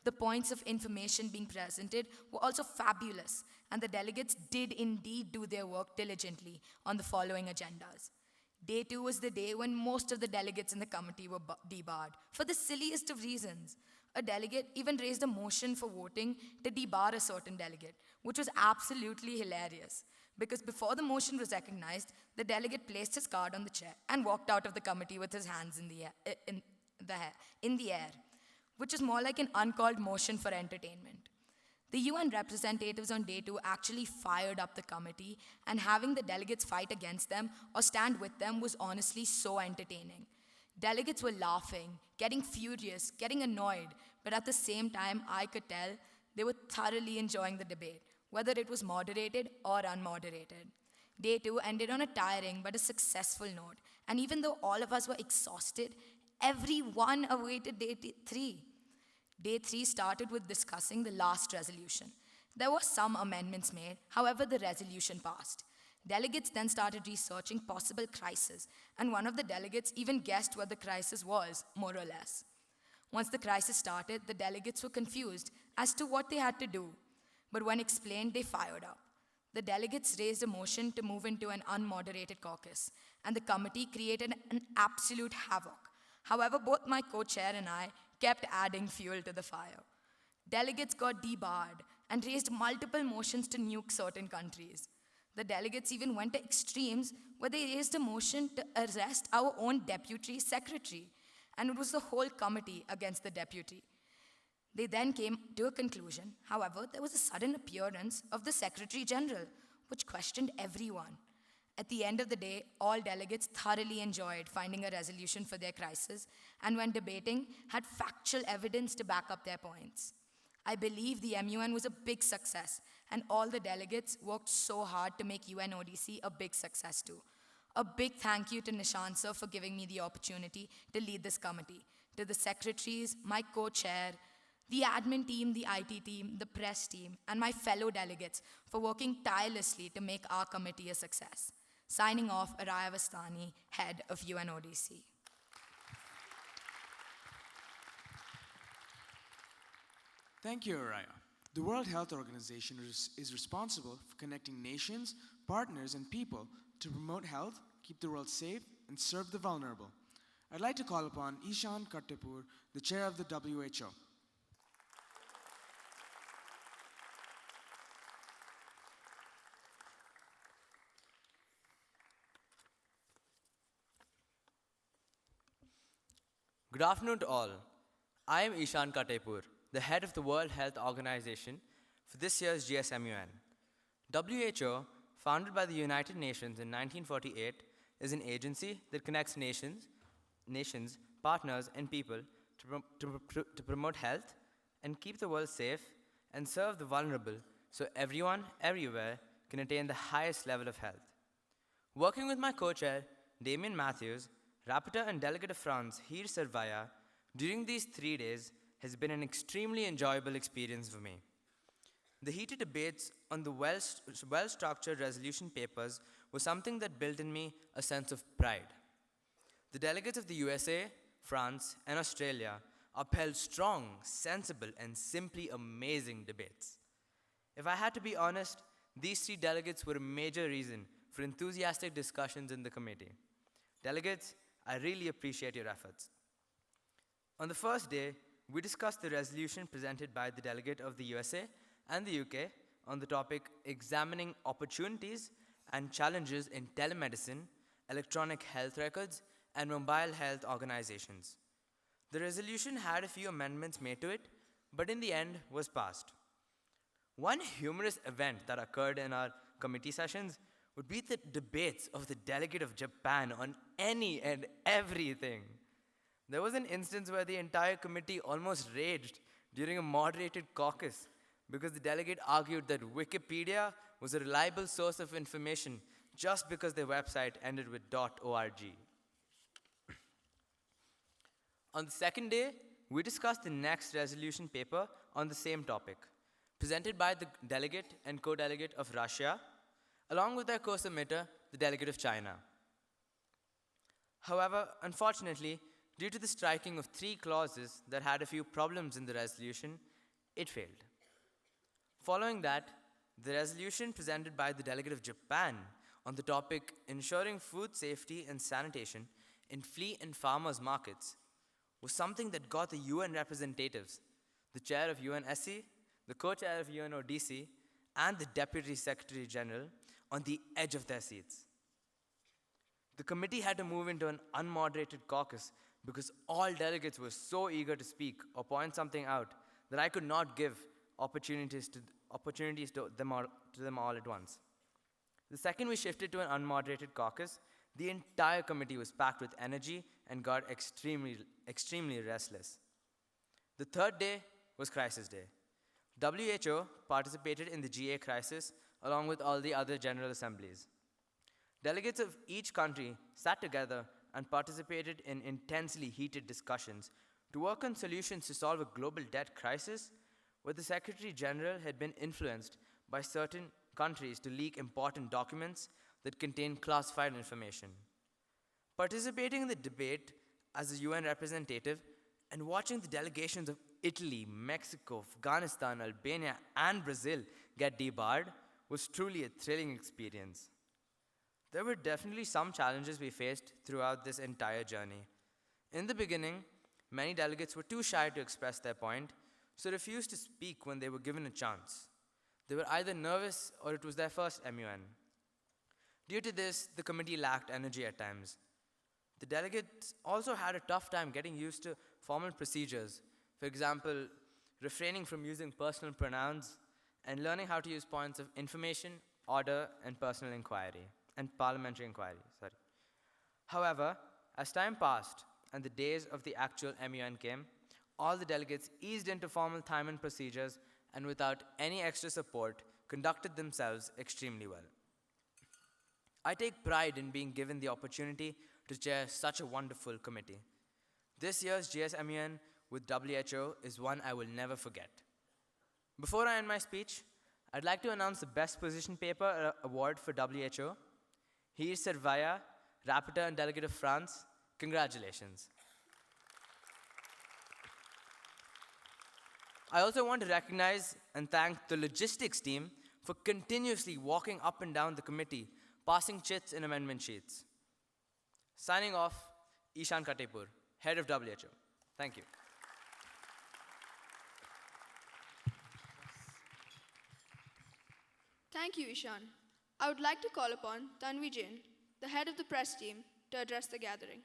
The points of information being presented were also fabulous, and the delegates did indeed do their work diligently on the following agendas. Day 2 was the day when most of the delegates in the committee were debarred, for the silliest of reasons. A delegate even raised a motion for voting to debar a certain delegate, which was absolutely hilarious, because before the motion was recognized, the delegate placed his card on the chair and walked out of the committee with his hands in the air, which is more like an uncalled motion for entertainment. The UN representatives on day 2 actually fired up the committee, and having the delegates fight against them or stand with them was honestly so entertaining. Delegates were laughing, getting furious, getting annoyed, but at the same time, I could tell they were thoroughly enjoying the debate, whether it was moderated or unmoderated. Day 2 ended on a tiring but a successful note, and even though all of us were exhausted, everyone awaited day 3. Day 3 started with discussing the last resolution. There were some amendments made, however, the resolution passed. Delegates then started researching possible crises, and one of the delegates even guessed what the crisis was, more or less. Once the crisis started, the delegates were confused as to what they had to do, but when explained, they fired up. The delegates raised a motion to move into an unmoderated caucus, and the committee created an absolute havoc. However, both my co-chair and I kept adding fuel to the fire. Delegates got debarred and raised multiple motions to nuke certain countries. The delegates even went to extremes where they raised a motion to arrest our own deputy secretary, and it was the whole committee against the deputy. They then came to a conclusion. However, there was a sudden appearance of the Secretary General, which questioned everyone. At the end of the day, all delegates thoroughly enjoyed finding a resolution for their crisis, and when debating, had factual evidence to back up their points. I believe the MUN was a big success, and all the delegates worked so hard to make UN ODC a big success too. A big thank you to Nishant sir for giving me the opportunity to lead this committee, to the secretaries, my co-chair, the admin team, the IT team, the press team, and my fellow delegates for working tirelessly to make our committee a success. Signing off, Araya Vastani, head of UN ODC.
Thank you, Araya. The World Health Organization is responsible for connecting nations, partners, and people to promote health, keep the world safe, and serve the vulnerable. I'd like to call upon Ishan Kattepur, the chair of the WHO.
Good afternoon to all. I am Ishan Kattepur, the head of the World Health Organization for this year's GSMUN. WHO, founded by the United Nations in 1948, is an agency that connects nations, partners, and people to promote health and keep the world safe and serve the vulnerable so everyone, everywhere, can attain the highest level of health. Working with my co-chair, Damien Matthews, Rapporteur and Delegate of France, Heer Servaya, during these 3 days has been an extremely enjoyable experience for me. The heated debates on the well-structured resolution papers was something that built in me a sense of pride. The delegates of the USA, France, and Australia upheld strong, sensible, and simply amazing debates. If I had to be honest, these three delegates were a major reason for enthusiastic discussions in the committee. Delegates, I really appreciate your efforts. On the first day, we discussed the resolution presented by the delegate of the USA and the UK on the topic examining opportunities and challenges in telemedicine, electronic health records, and mobile health organizations. The resolution had a few amendments made to it, but in the end was passed. One humorous event that occurred in our committee sessions would be the debates of the delegate of Japan on any and everything. There was an instance where the entire committee almost raged during a moderated caucus because the delegate argued that Wikipedia was a reliable source of information just because their website ended with .org. On the second day, we discussed the next resolution paper on the same topic, presented by the delegate and co-delegate of Russia, along with their co-submitter, the delegate of China. However, unfortunately, due to the striking of 3 clauses that had a few problems in the resolution, it failed. Following that, the resolution presented by the delegate of Japan on the topic ensuring food safety and sanitation in flea and farmers markets was something that got the UN representatives, the chair of UNSC, the co-chair of UN ODC, and the Deputy Secretary General on the edge of their seats. The committee had to move into an unmoderated caucus because all delegates were so eager to speak or point something out that I could not give opportunities to them all at once. The second we shifted to an unmoderated caucus, the entire committee was packed with energy and got extremely restless. The third day was Crisis Day. WHO participated in the GA crisis along with all the other General Assemblies. Delegates of each country sat together and participated in intensely heated discussions to work on solutions to solve a global debt crisis where the Secretary General had been influenced by certain countries to leak important documents that contained classified information. Participating in the debate as a UN representative and watching the delegations of Italy, Mexico, Afghanistan, Albania, and Brazil get debarred was truly a thrilling experience. There were definitely some challenges we faced throughout this entire journey. In the beginning, many delegates were too shy to express their point, so refused to speak when they were given a chance. They were either nervous or it was their first MUN. Due to this, the committee lacked energy at times. The delegates also had a tough time getting used to formal procedures. For example, refraining from using personal pronouns and learning how to use points of information, order, and personal inquiry, and parliamentary inquiry. However, as time passed and the days of the actual MUN came, all the delegates eased into formal THIMUN procedures and without any extra support, conducted themselves extremely well. I take pride in being given the opportunity to chair such a wonderful committee. This year's GSMUN with WHO is one I will never forget. Before I end my speech, I'd like to announce the Best Position Paper Award for WHO. Heer Servaya, Rapporteur and Delegate of France, congratulations. I also want to recognize and thank the logistics team for continuously walking up and down the committee, passing chits and amendment sheets. Signing off, Ishan Katepur, Head of WHO. Thank you.
Thank you, Ishan. I would like to call upon Tanvi Jain, the head of the press team, to address the gathering.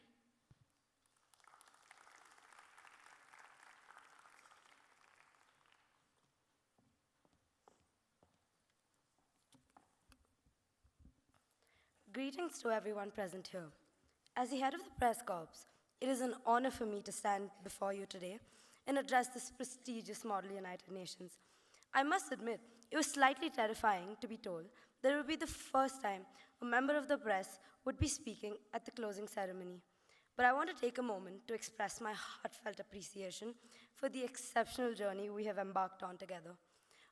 Greetings to everyone present here. As the head of the press corps, it is an honor for me to stand before you today and address this prestigious Model United Nations. I must admit, it was slightly terrifying to be told that it would be the first time a member of the press would be speaking at the closing ceremony. But I want to take a moment to express my heartfelt appreciation for the exceptional journey we have embarked on together.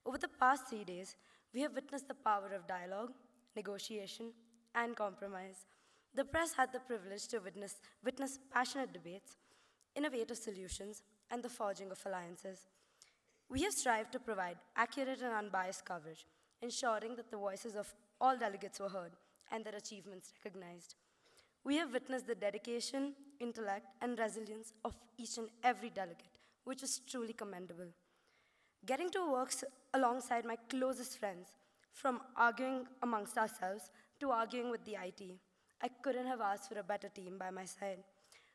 Over the past 3 days, we have witnessed the power of dialogue, negotiation, and compromise. The press had the privilege to witness passionate debates, innovative solutions, and the forging of alliances. We have strived to provide accurate and unbiased coverage, ensuring that the voices of all delegates were heard and their achievements recognized. We have witnessed the dedication, intellect, and resilience of each and every delegate, which is truly commendable. Getting to work alongside my closest friends, from arguing amongst ourselves to arguing with the IT, I couldn't have asked for a better team by my side.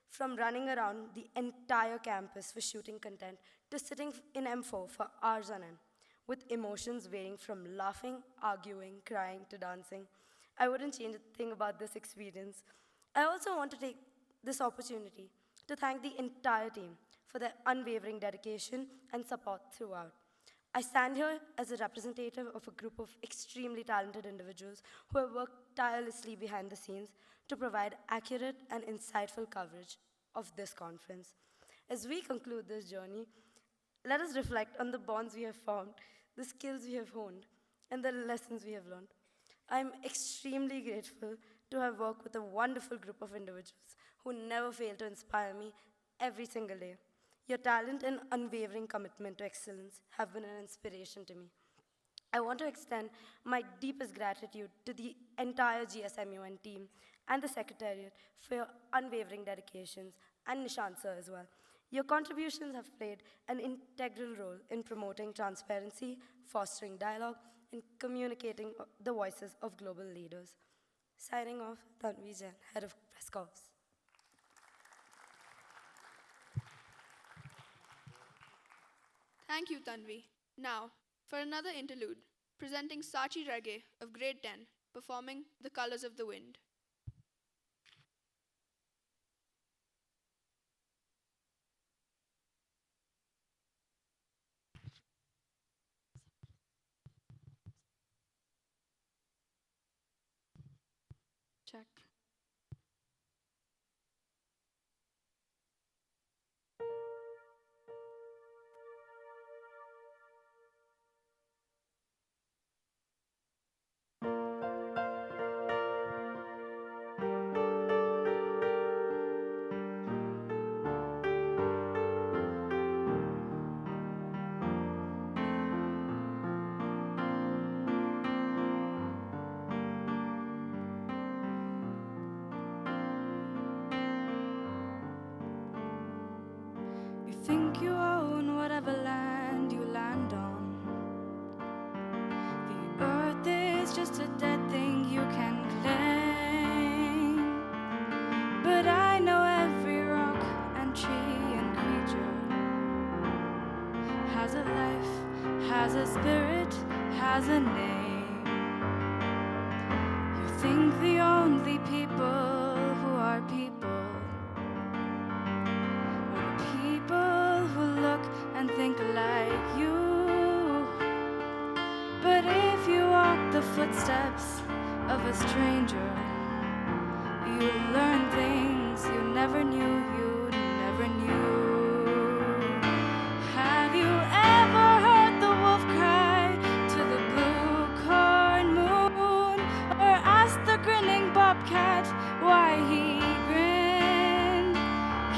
From running around the entire campus for shooting content to sitting in M4 for hours on end, with emotions varying from laughing, arguing, crying to dancing, I wouldn't change a thing about this experience. I also want to take this opportunity to thank the entire team for their unwavering dedication and support throughout. I stand here as a representative of a group of extremely talented individuals who have worked tirelessly behind the scenes to provide accurate and insightful coverage of this conference. As we conclude this journey, let us reflect on the bonds we have formed, the skills we have honed, and the lessons we have learned. I am extremely grateful to have worked with a wonderful group of individuals who never fail to inspire me every single day. Your talent and unwavering commitment to excellence have been an inspiration to me. I want to extend my deepest gratitude to the entire GSMUN team and the Secretariat for your unwavering dedications, and Nishant sir as well. Your contributions have played an integral role in promoting transparency, fostering dialogue, and communicating the voices of global leaders. Signing off, Tanvi Jain, Head of Press Corps.
Thank you, Tanvi. Now, for another interlude, presenting Sachi Reggae of Grade 10, performing The Colors of the Wind. Check.
You think you own whatever land you land on. The earth is just a dead thing you can claim. But I know every rock and tree and creature has a life, has a spirit, has a name. You think the only people who are people and think like you. But if you walk the footsteps of a stranger, you learn things you never knew you never knew. Have you ever heard the wolf cry to the blue corn moon, or asked the grinning bobcat why he grinned?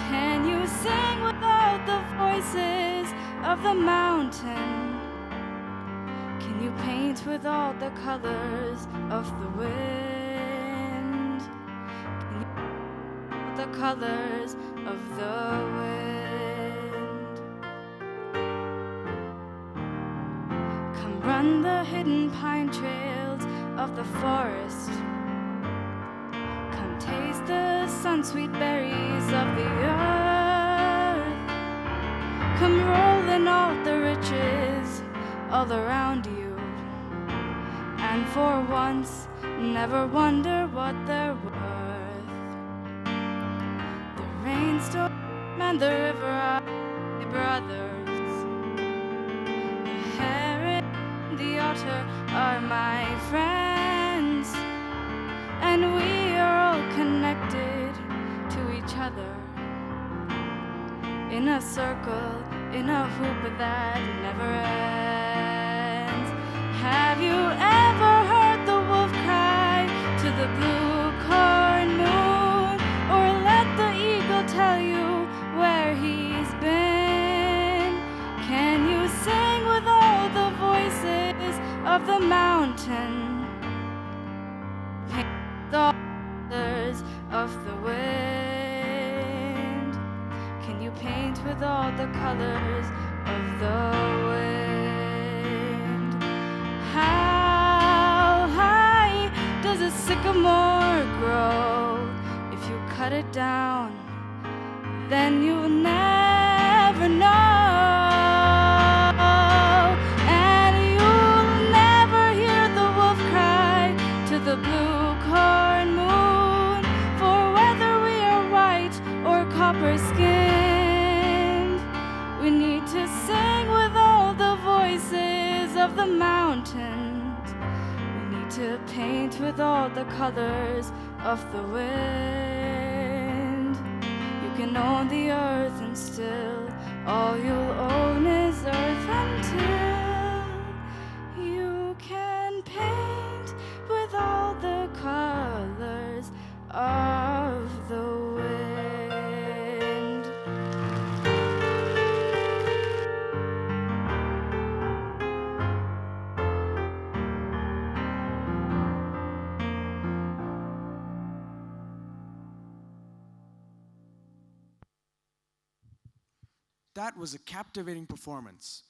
Can you sing without the voices of the mountain? Can you paint with all the colors of the wind? Can you paint with the colors of the wind? Come run the hidden pine trails of the forest. Come taste the sun-sweet berries of the earth. Come roll in all the riches all around you, and for once never wonder what they're worth. The rainstorm and the river are my brothers. The heron and the otter are my friends, and we are all connected to each other in a circle, in a hoop that never ends. Have you ever heard the wolf cry to the blue corn moon? mountain. Paint the colors of the wind. Can you paint with all the colors of the wind? How high does a sycamore grow? If you cut it down, then you'll never know. And you'll never hear the wolf cry to the blue corn moon, for whether we are white or copper skinned, we need to sing with all the voices of the mountains. We need to paint with all the colors of the wind. You can own the earth and still all you'll own is earth until you can paint with all the colors of the wind.
That was a captivating performance.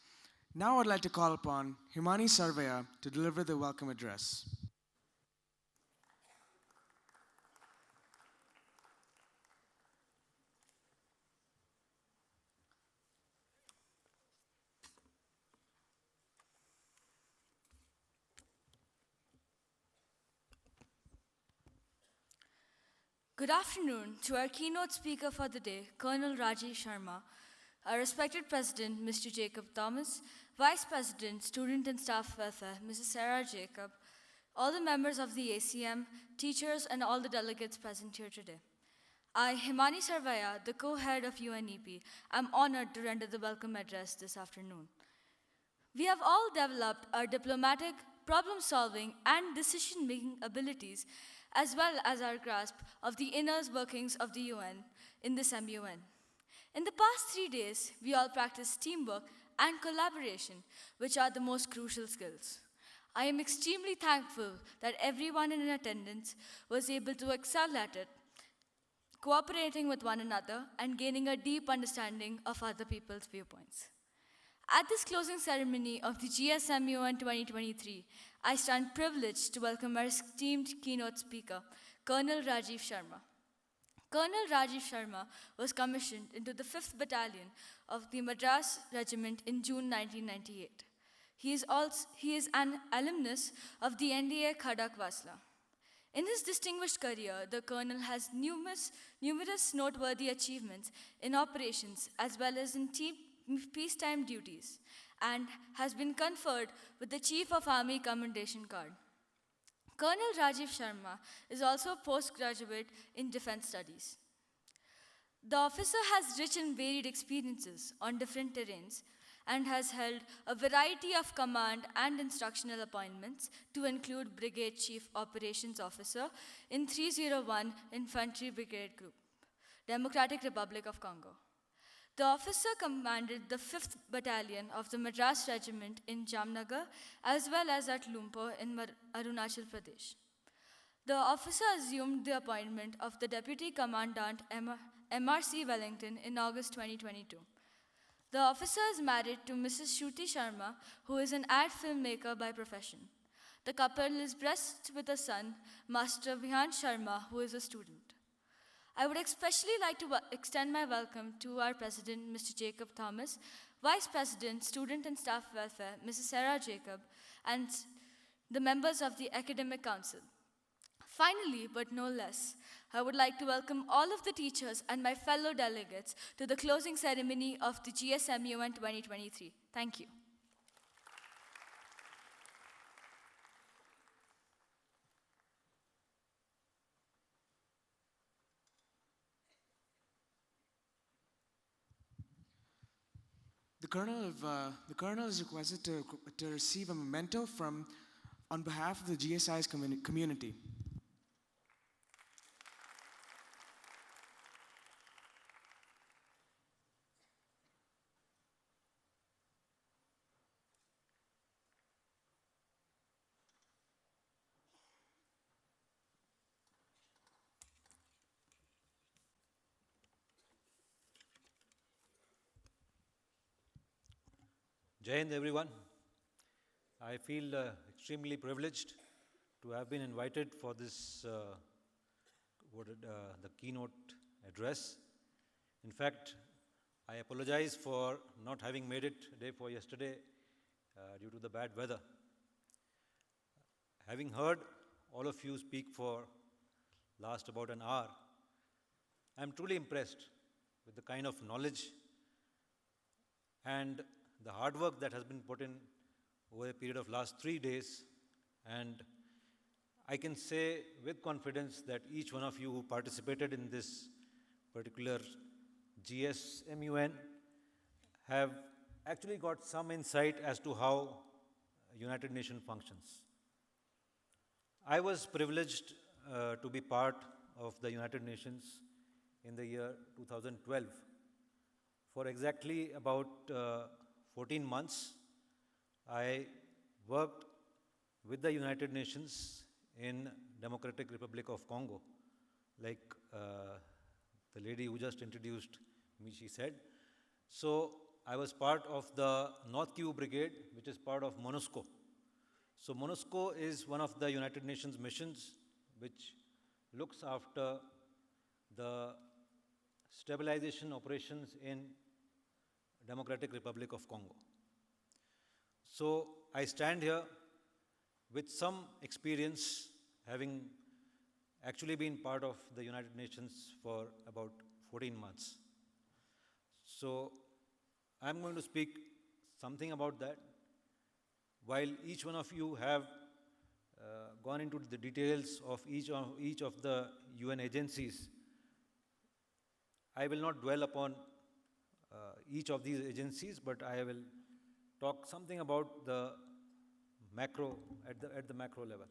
Now I'd like to call upon Himani Sarvaya to deliver the welcome address.
Good afternoon to our keynote speaker for the day, Colonel Rajiv Sharma, our respected President, Mr. Jacob Thomas, Vice President, Student and Staff Welfare, Mrs. Sarah Jacob, all the members of the ACM, teachers, and all the delegates present here today. I, Himani Sarvaya, the co-head of UNEP, am honored to render the welcome address this afternoon. We have all developed our diplomatic, problem-solving, and decision-making abilities, as well as our grasp of the inner workings of the UN in this MUN. In the past 3 days, we all practiced teamwork and collaboration, which are the most crucial skills. I am extremely thankful that everyone in attendance was able to excel at it, cooperating with one another and gaining a deep understanding of other people's viewpoints. At this closing ceremony of the GSMUN 2023, I stand privileged to welcome our esteemed keynote speaker, Colonel Rajiv Sharma. Colonel Rajiv Sharma was commissioned into the 5th Battalion of the Madras Regiment in June 1998. He is an alumnus of the NDA Khadak Vasla. In his distinguished career, the colonel has numerous noteworthy achievements in operations as well as in peacetime duties, and has been conferred with the Chief of Army Commendation Card. Colonel Rajiv Sharma is also a postgraduate in defense studies. The officer has rich and varied experiences on different terrains and has held a variety of command and instructional appointments to include Brigade Chief Operations Officer in 301 Infantry Brigade Group, Democratic Republic of Congo. The officer commanded the 5th Battalion of the Madras Regiment in Jamnagar, as well as at Lumpur in Arunachal Pradesh. The officer assumed the appointment of the Deputy Commandant MRC Wellington in August 2022. The officer is married to Mrs. Shruti Sharma, who is an ad filmmaker by profession. The couple is blessed with a son, Master Vihan Sharma, who is a student. I would especially like to extend my welcome to our President, Mr. Jacob Thomas, Vice President, Student and Staff Welfare, Mrs. Sarah Jacob, and the members of the Academic Council. Finally, but no less, I would like to welcome all of the teachers and my fellow delegates to the closing ceremony of the GSMUN 2023. Thank you.
The colonel is requested to receive a memento on behalf of the GSIS community.
Jai Hind, everyone. I feel extremely privileged to have been invited for this, the keynote address. In fact, I apologize for not having made it day for yesterday due to the bad weather. Having heard all of you speak for last about an hour, I'm truly impressed with the kind of knowledge and the hard work that has been put in over a period of last 3 days. And I can say with confidence that each one of you who participated in this particular GSMUN have actually got some insight as to how United Nations functions. I was privileged to be part of the United Nations in the year 2012. For exactly about 14 months, I worked with the United Nations in Democratic Republic of Congo, like the lady who just introduced me, she said. So I was part of the North Kivu Brigade, which is part of MONUSCO. So MONUSCO is one of the United Nations missions which looks after the stabilization operations in Democratic Republic of Congo. So I stand here with some experience, having actually been part of the United Nations for about 14 months. So I'm going to speak something about that. While each one of you have gone into the details of each of the UN agencies, I will not dwell upon each of these agencies, but I will talk something about the macro, at the macro level.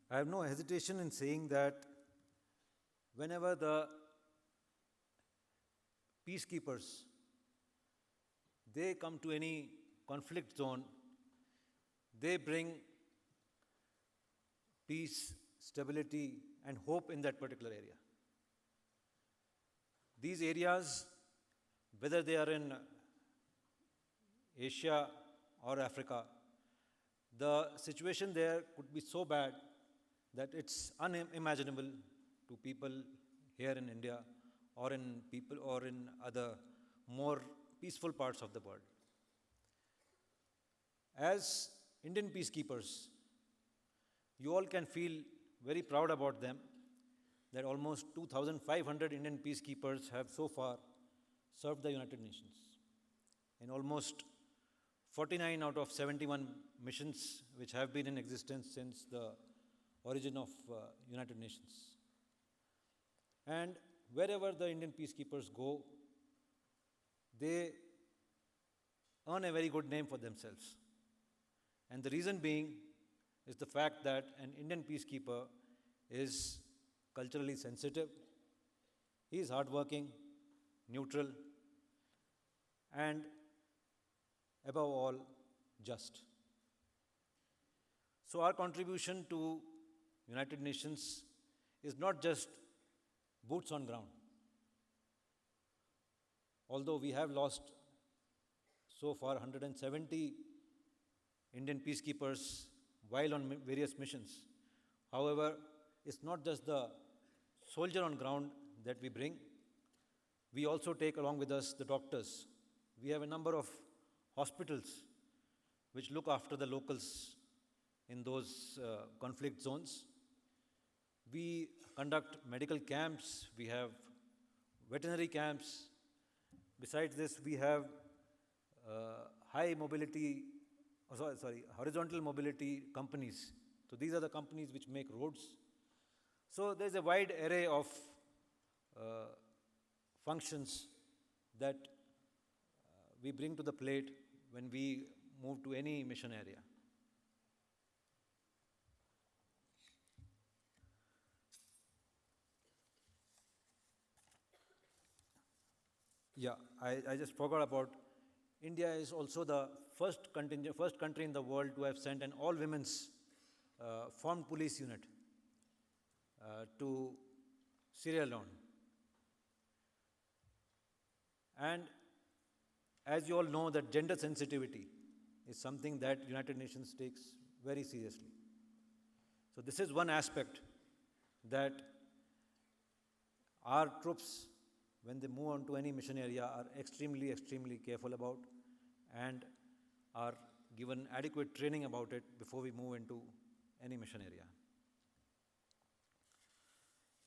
I have no hesitation in saying that whenever the peacekeepers, they come to any conflict zone, they bring peace, stability, and hope in that particular area. These areas, whether they are in Asia or Africa, the situation there could be so bad that it's unimaginable to people here in India or in other more peaceful parts of the world. As Indian peacekeepers, you all can feel very proud about them, that almost 2,500 Indian peacekeepers have so far served the United Nations in almost 49 out of 71 missions which have been in existence since the origin of United Nations. And wherever the Indian peacekeepers go, they earn a very good name for themselves. And the reason being is the fact that an Indian peacekeeper is culturally sensitive, he is hardworking, neutral, and above all, just. So our contribution to United Nations is not just boots on ground. Although we have lost so far 170 Indian peacekeepers while on various missions. However, it's not just the soldier on ground that we bring. We also take along with us the doctors. We have a number of hospitals which look after the locals in those conflict zones. We conduct medical camps, we have veterinary camps. Besides this, we have horizontal mobility companies. So these are the companies which make roads. So there's a wide array of functions that we bring to the plate when we move to any mission area. Yeah, I just forgot about India is also the first country in the world to have sent an all-women's formed police unit to Sierra Leone. And as you all know, that gender sensitivity is something that United Nations takes very seriously. So this is one aspect that our troops, when they move on to any mission area, are extremely, extremely careful about and are given adequate training about it before we move into any mission area.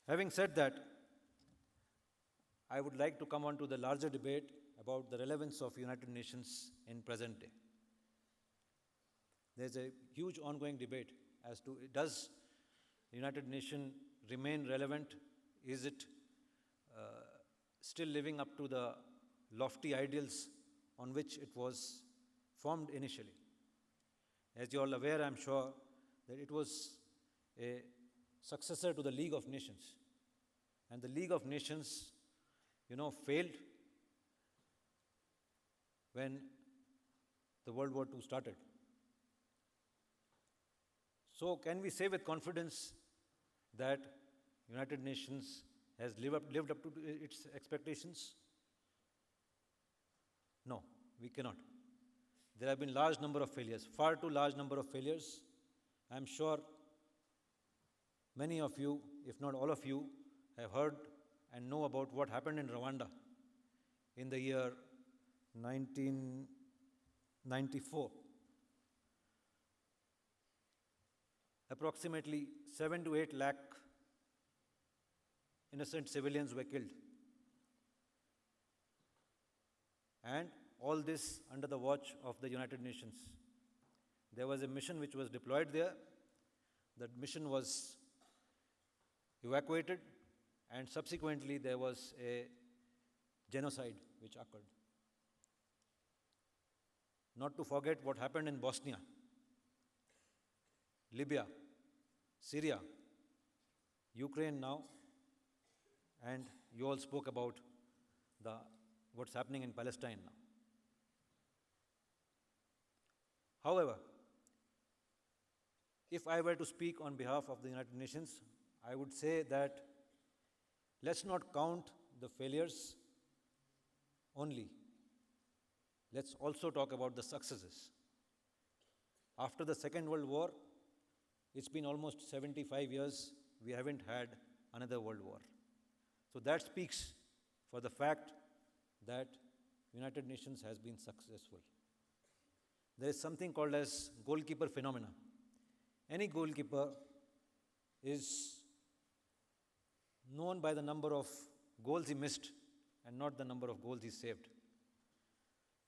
Having said that, I would like to come on to the larger debate about the relevance of United Nations in present day. There's a huge ongoing debate as to, does the United Nations remain relevant? Is it still living up to the lofty ideals on which it was formed initially? As you're all aware, I'm sure, that it was a successor to the League of Nations. And the League of Nations, failed when the World War II started. So can we say with confidence that United Nations has lived up to its expectations? No, we cannot. There have been large number of failures, far too large number of failures. I'm sure many of you, if not all of you, have heard and know about what happened in Rwanda in the year 1994. Approximately 7 to 8 lakh innocent civilians were killed. And all this under the watch of the United Nations. There was a mission which was deployed there. That mission was evacuated, and subsequently there was a genocide which occurred. Not to forget what happened in Bosnia, Libya, Syria, Ukraine now, and you all spoke about what's happening in Palestine now. However, if I were to speak on behalf of the United Nations, I would say that let's not count the failures only. Let's also talk about the successes. After the Second World War, it's been almost 75 years, we haven't had another World War. So that speaks for the fact that United Nations has been successful. There is something called as goalkeeper phenomena. Any goalkeeper is known by the number of goals he missed and not the number of goals he saved.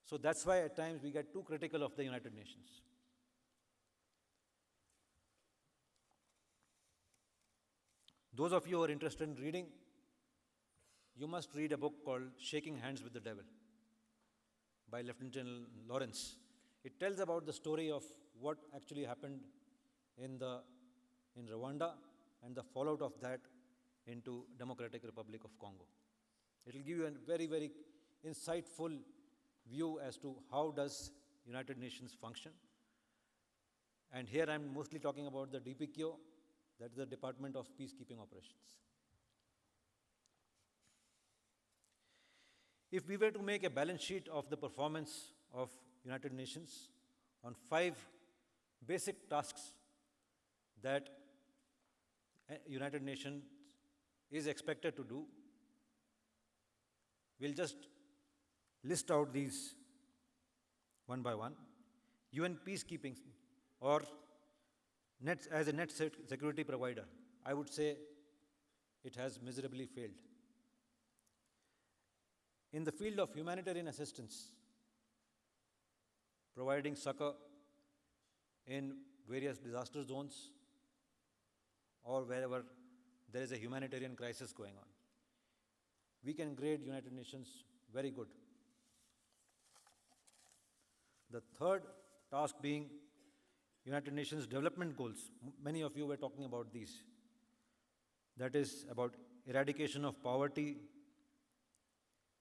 So that's why at times we get too critical of the United Nations. Those of you who are interested in reading, you must read a book called Shaking Hands with the Devil by Lieutenant General Lawrence. It tells about the story of what actually happened in Rwanda and the fallout of that into Democratic Republic of Congo. It will give you a very, very insightful view as to how does United Nations function. And here I'm mostly talking about the DPKO, that is the Department of Peacekeeping Operations. If we were to make a balance sheet of the performance of United Nations on 5 basic tasks that United Nations is expected to do, we'll just list out these one by one. UN peacekeeping, or as a net security provider, I would say it has miserably failed. In the field of humanitarian assistance, providing succor in various disaster zones or wherever there is a humanitarian crisis going on, we can grade United Nations very good. The third task being United Nations development goals. Many of you were talking about these. That is about eradication of poverty,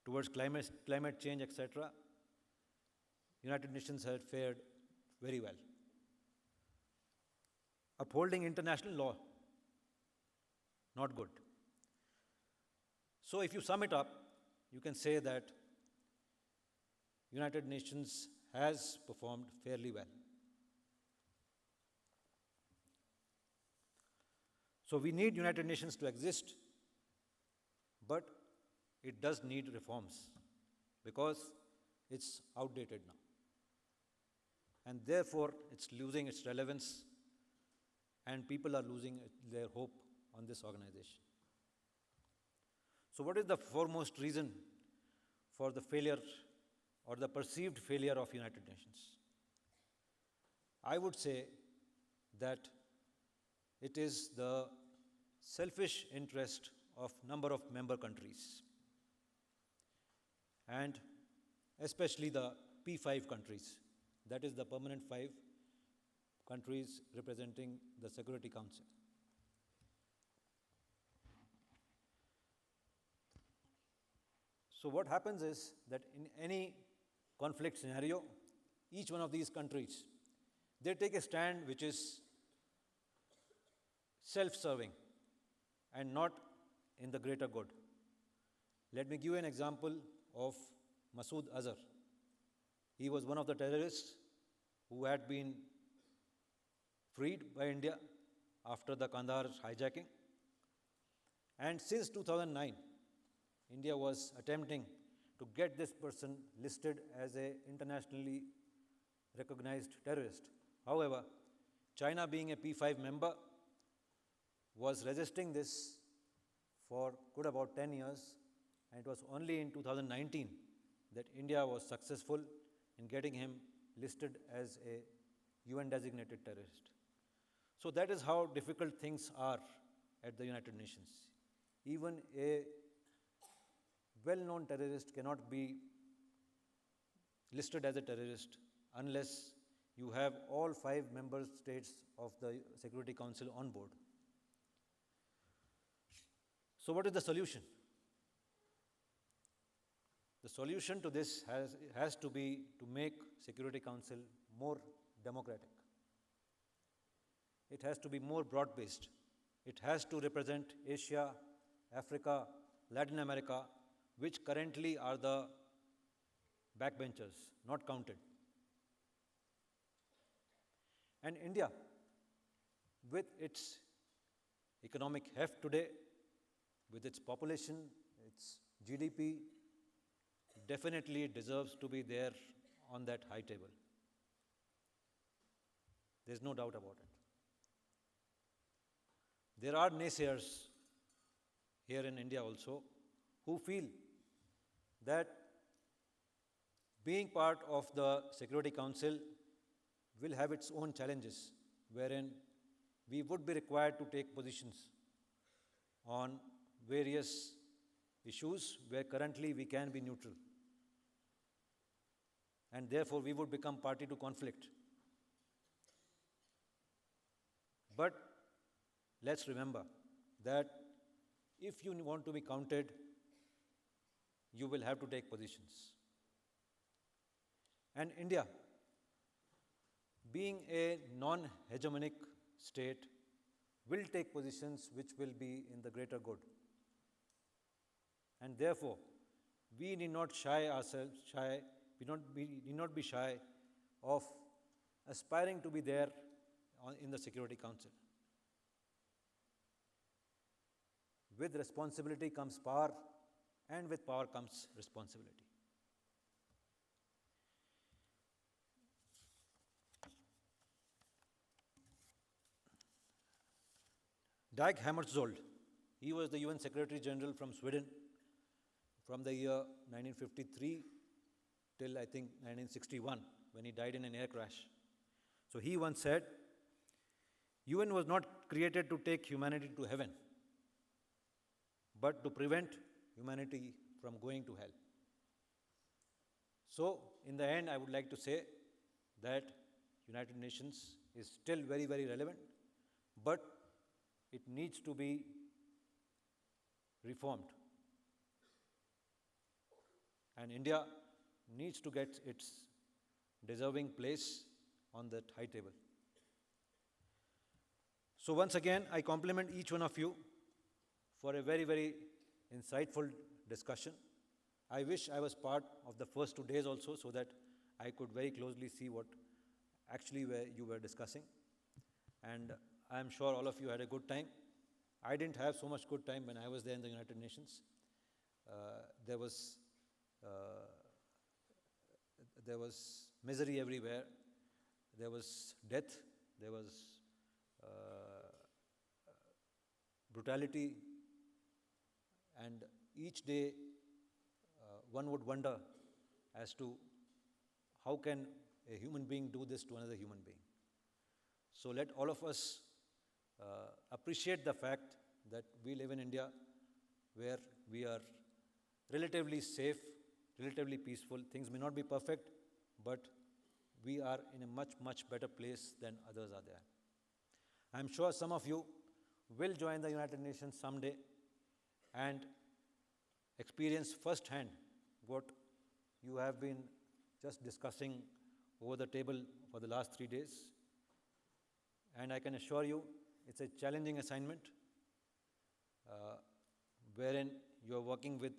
towards climate change, etc. United Nations had fared very well. Upholding international law, not good. So if you sum it up, you can say that United Nations has performed fairly well. So we need United Nations to exist, but it does need reforms because it's outdated now. And therefore, it's losing its relevance and people are losing their hope on this organization. So what is the foremost reason for the failure or the perceived failure of United Nations? I would say that it is the selfish interest of number of member countries, and especially the P5 countries, that is the permanent 5 countries representing the Security Council. So what happens is that in any conflict scenario, each one of these countries, they take a stand which is self-serving and not in the greater good. Let me give you an example of Masood Azhar. He was one of the terrorists who had been freed by India after the Kandahar hijacking. And since 2009, India was attempting to get this person listed as an internationally recognized terrorist. However, China, being a P5 member, was resisting this for good about 10 years, and it was only in 2019 that India was successful in getting him listed as a UN designated terrorist. So that is how difficult things are at the United Nations. Even a well-known terrorist cannot be listed as a terrorist unless you have all 5 member states of the Security Council on board. So what is the solution? The solution to this has to be to make Security Council more democratic. It has to be more broad-based. It has to represent Asia, Africa, Latin America, which currently are the backbenchers, not counted. And India, with its economic heft today, with its population, its GDP, definitely deserves to be there on that high table. There's no doubt about it. There are naysayers here in India also who feel that being part of the Security Council will have its own challenges, wherein we would be required to take positions on various issues where currently we can be neutral. And therefore, we would become party to conflict. But let's remember that if you want to be counted, you will have to take positions. And India, being a non-hegemonic state, will take positions which will be in the greater good. And therefore, we need not be shy of aspiring to be there in the Security Council. With responsibility comes power, and with power comes responsibility. Dag Hammarskjöld, he was the UN Secretary General from Sweden from the year 1953 till I think 1961, when he died in an air crash. So he once said, UN was not created to take humanity to heaven, but to prevent humanity from going to hell. So in the end, I would like to say that United Nations is still very, very relevant, but it needs to be reformed. And India needs to get its deserving place on that high table. So once again, I compliment each one of you for a very, very insightful discussion. I wish I was part of the first 2 days also, so that I could very closely see what actually you were discussing. And I am sure all of you had a good time. I didn't have so much good time when I was there in the United Nations. There was misery everywhere. There was death. There was brutality. And each day one would wonder as to how can a human being do this to another human being. So let all of us appreciate the fact that we live in India, where we are relatively safe, relatively peaceful. Things may not be perfect, but we are in a much, much better place than others are there. I'm sure some of you will join the United Nations someday and experience firsthand what you have been just discussing over the table for the last 3 days. And I can assure you, it's a challenging assignment wherein you are working with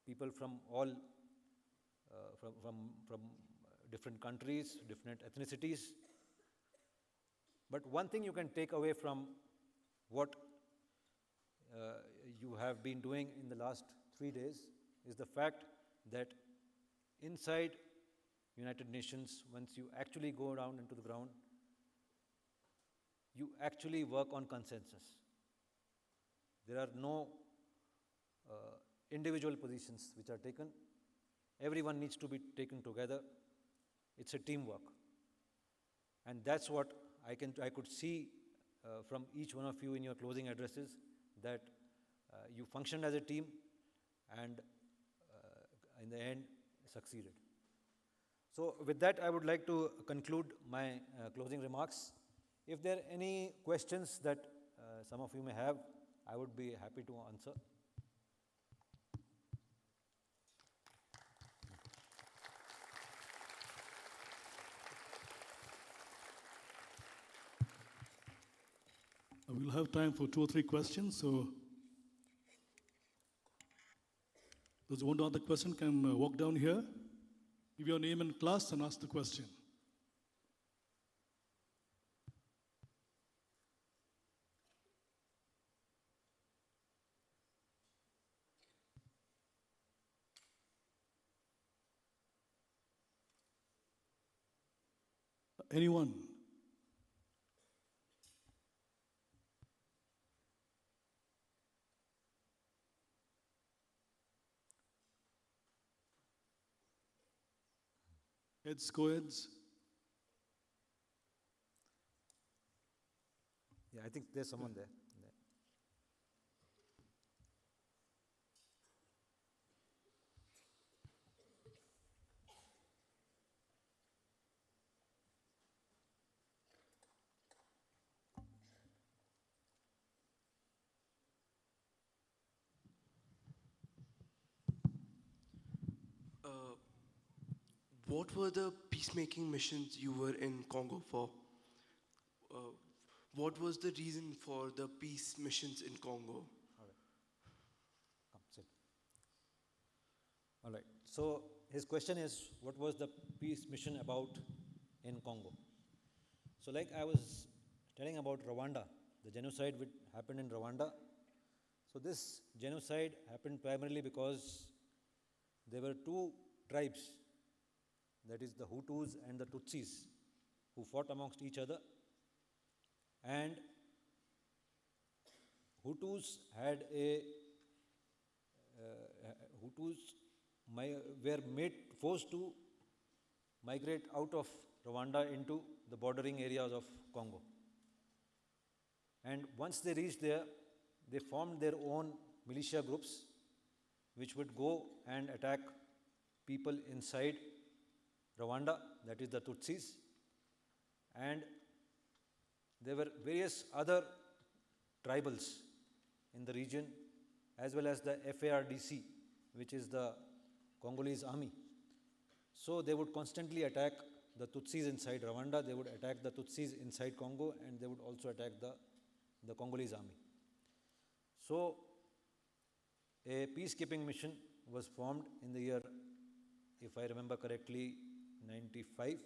people from all, from different countries, different ethnicities. But one thing you can take away from what you have been doing in the last 3 days is the fact that inside United Nations, once you actually go down into the ground, you actually work on consensus. There are no individual positions which are taken. Everyone needs to be taken together. It's a teamwork. And that's what I could see from each one of you in your closing addresses, that you functioned as a team and in the end succeeded. So with that, I would like to conclude my closing remarks. If there are any questions that some of you may have, I would be happy to answer.
We'll have time for 2 or 3 questions. So those who want to ask the question can walk down here, give your name and class, and ask the question. Anyone? Heads, co-heads?
Yeah, I think there's someone there.
What were the peacemaking missions you were in Congo for? What was the reason for the peace missions in Congo?
All right. Come, sit. All right. So his question is, what was the peace mission about in Congo? So like I was telling about Rwanda, the genocide which happened in Rwanda. So this genocide happened primarily because there were 2 tribes, that is the Hutus and the Tutsis, who fought amongst each other. And Hutus had were forced to migrate out of Rwanda into the bordering areas of Congo. And once they reached there, they formed their own militia groups, which would go and attack people inside Rwanda, that is the Tutsis. And there were various other tribals in the region, as well as the FARDC, which is the Congolese army. So they would constantly attack the Tutsis inside Rwanda, they would attack the Tutsis inside Congo, and they would also attack the Congolese army. So a peacekeeping mission was formed in the year, if I remember correctly, 95.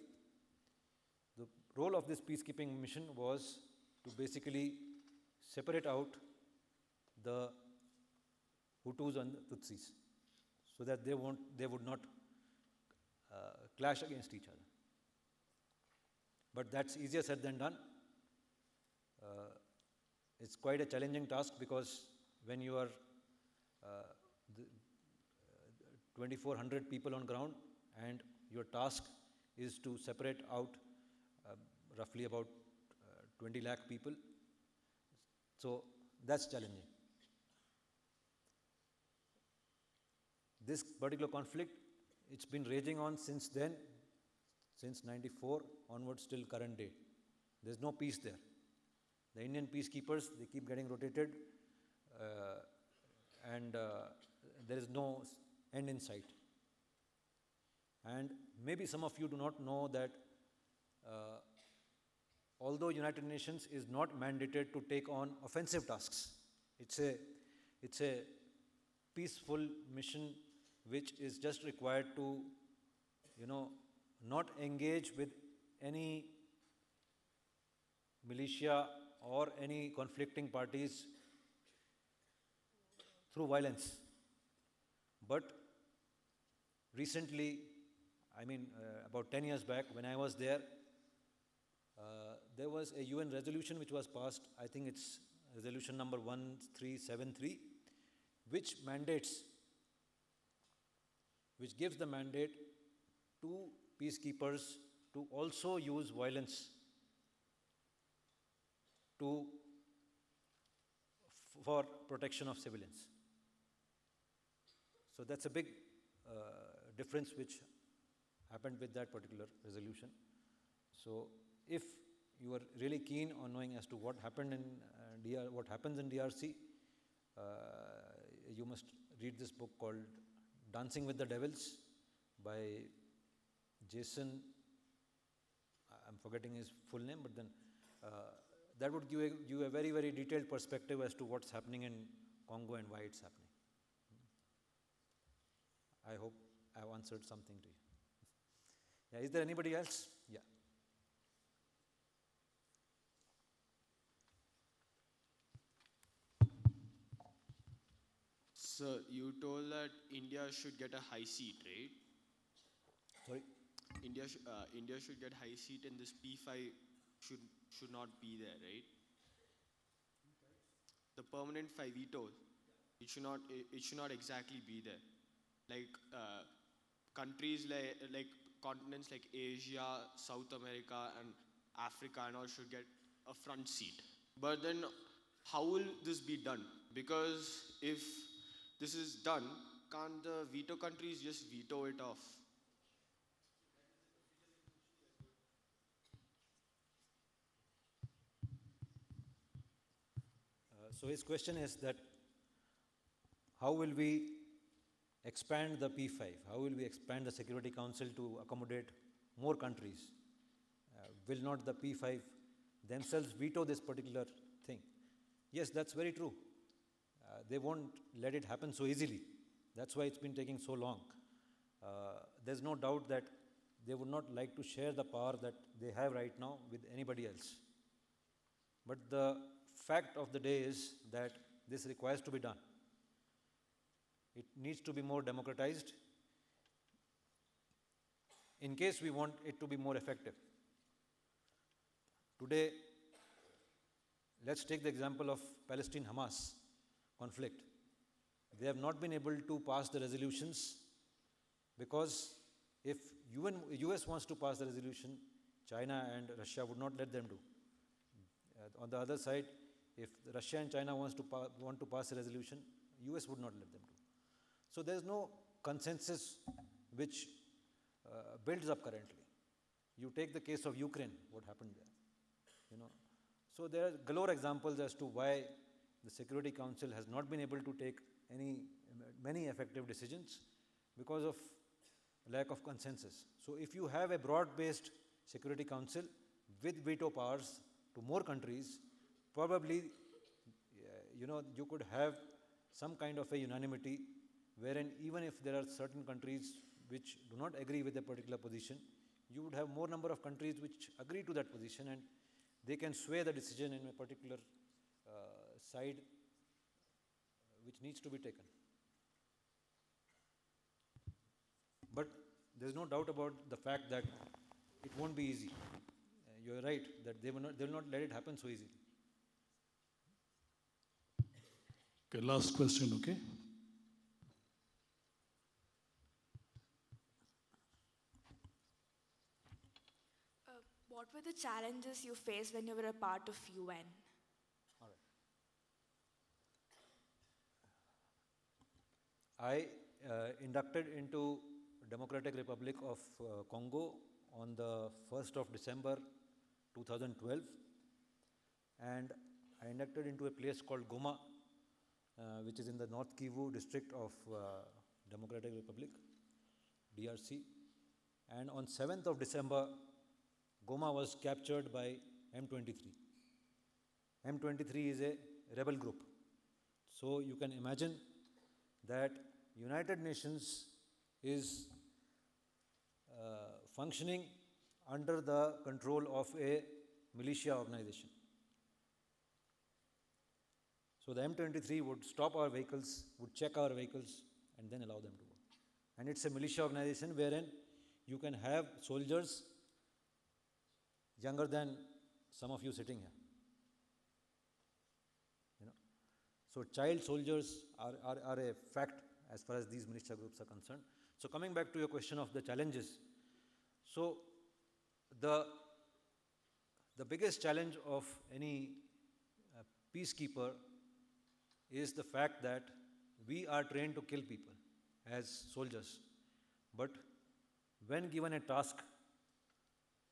The role of this peacekeeping mission was to basically separate out the Hutus and the Tutsis so that they would not clash against each other. But that's easier said than done. It's quite a challenging task because when you are 2,400 people on ground and your task is to separate out roughly about 20 lakh people, so that's challenging. This particular conflict, it's been raging on since then, since 94 onwards till current day. There's no peace there. The Indian peacekeepers, they keep getting rotated and there is no end in sight. And maybe some of you do not know that although United Nations is not mandated to take on offensive tasks, it's a peaceful mission which is just required to, not engage with any militia or any conflicting parties through violence. But recently, about 10 years back, when I was there, there was a UN resolution which was passed, I think it's resolution number 1373, which gives the mandate to peacekeepers to also use violence for protection of civilians. So that's a big difference which happened with that particular resolution. So if you are really keen on knowing as to what happened in what happens in DRC, you must read this book called Dancing with the Devils by Jason, I'm forgetting his full name, but then that would give you a very, very detailed perspective as to what's happening in Congo and why it's happening. I hope I've answered something to you. Yeah, is there anybody else? Yeah.
Sir, you told that India should get a high seat, right?
Sorry?
India should get high seat and this P5 should not be there, right? The permanent 5 veto, it should not exactly be there. Like countries like continents like Asia, South America and Africa and all should get a front seat. But then how will this be done? Because if this is done, can't the veto countries just veto it off?
So his question is that how will we expand the P5? How will we expand the Security Council to accommodate more countries? Will not the P5 themselves veto this particular thing? Yes, that's very true. They won't let it happen so easily. That's why it's been taking so long. There's no doubt that they would not like to share the power that they have right now with anybody else. But the fact of the day is that this requires to be done. It needs to be more democratized in case we want it to be more effective. Today, let's take the example of Palestine-Hamas conflict. They have not been able to pass the resolutions because if US wants to pass the resolution, China and Russia would not let them do. On the other side, if Russia and China want to pass a resolution, US would not let them do. So there is no consensus which builds up currently. You take the case of Ukraine, what happened there, So there are galore examples as to why the Security Council has not been able to take many effective decisions because of lack of consensus. So if you have a broad-based Security Council with veto powers to more countries, probably, you could have some kind of a unanimity, wherein even if there are certain countries which do not agree with a particular position, you would have more number of countries which agree to that position, and they can sway the decision in a particular side which needs to be taken. But there is no doubt about the fact that it won't be easy. You are right that they will not let it happen so easily.
Okay, last question, okay?
What were the challenges you faced when you were a part of UN?
I inducted into Democratic Republic of Congo on the 1st of December 2012, and I inducted into a place called Goma, which is in the North Kivu district of Democratic Republic, DRC. And on 7th of December, Goma was captured by M23. M23 is a rebel group. So you can imagine that United Nations is functioning under the control of a militia organization. So the M23 would stop our vehicles, would check our vehicles, and then allow them to go. And it's a militia organization wherein you can have soldiers younger than some of you sitting here. So child soldiers are a fact as far as these militia groups are concerned. So coming back to your question of the challenges, so the biggest challenge of any peacekeeper is the fact that we are trained to kill people as soldiers. But when given a task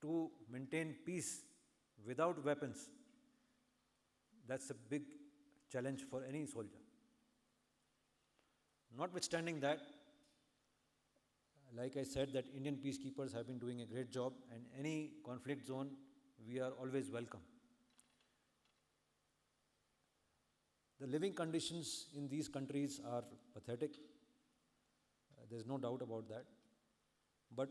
to maintain peace without weapons, that's a big challenge for any soldier. Notwithstanding that, like I said, that Indian peacekeepers have been doing a great job, and any conflict zone, we are always welcome. The living conditions in these countries are pathetic. There's no doubt about that. But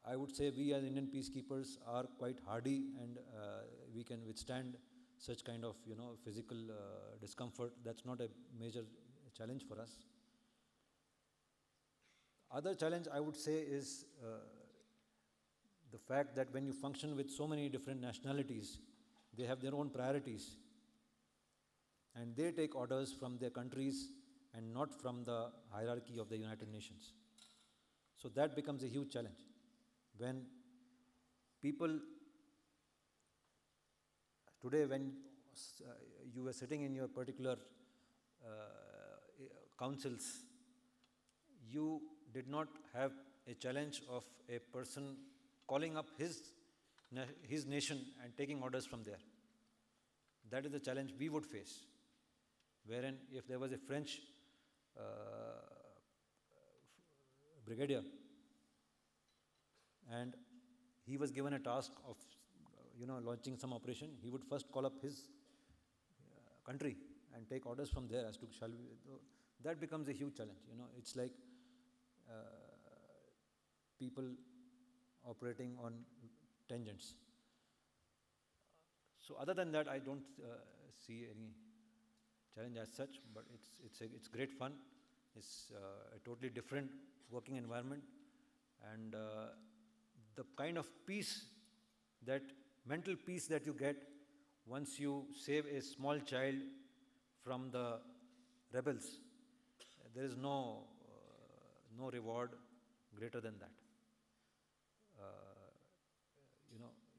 I would say we as Indian peacekeepers are quite hardy, and we can withstand such kind of physical discomfort. That's not a major challenge for us. Other challenge I would say is the fact that when you function with so many different nationalities, they have their own priorities, and they take orders from their countries and not from the hierarchy of the United Nations. So that becomes a huge challenge. When people, today when you were sitting in your particular councils, you did not have a challenge of a person calling up his nation and taking orders from there. That is the challenge we would face, wherein if there was a French brigadier and he was given a task of launching some operation, he would first call up his country and take orders from there as to shall we. That becomes a huge challenge. It's like people operating on tangents. So other than that, I don't see any challenge as such, but it's great fun. It's a totally different working environment, and the kind of peace, that mental peace that you get once you save a small child from the rebels, there is no reward greater than that.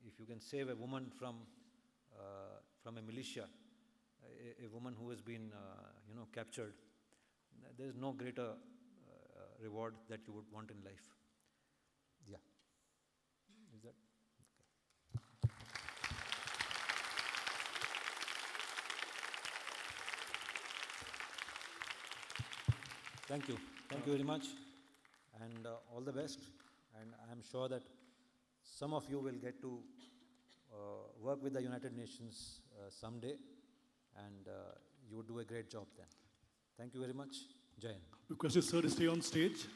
If you can save a woman from a militia, a woman who has been captured, there is no greater reward that you would want in life. Yeah. Is that? Okay. Thank you. Thank you very much, and all the best. And I am sure that some of you will get to work with the United Nations someday, and you would do a great job then. Thank you very much. Jai Hind.
Request you, sir, to stay on stage.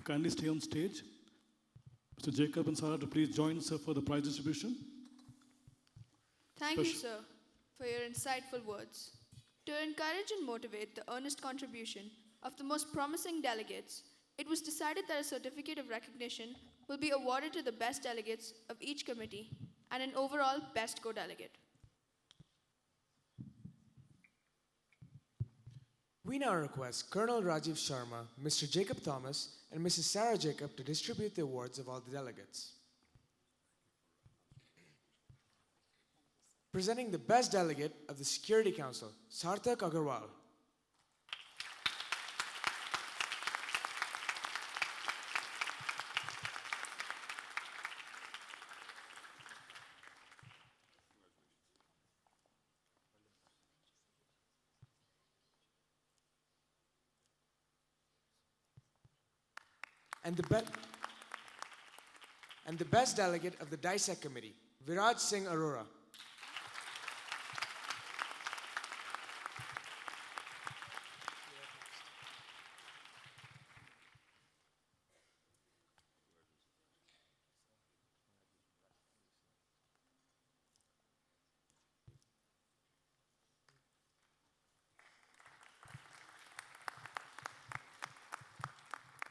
Kindly stay on stage. Mr. Jacob and Sarah to please join, sir, for the prize distribution.
Thank you, sir, for your insightful words. To encourage and motivate the earnest contribution of the most promising delegates, it was decided that a certificate of recognition will be awarded to the best delegates of each committee and an overall best co-delegate.
We now request Colonel Rajiv Sharma, Mr. Jacob Thomas, and Mrs. Sarah Jacob to distribute the awards of all the delegates. Presenting the best delegate of the Security Council, Sarthak Agarwal. And the best delegate of the DISEC committee, Viraj Singh Arora.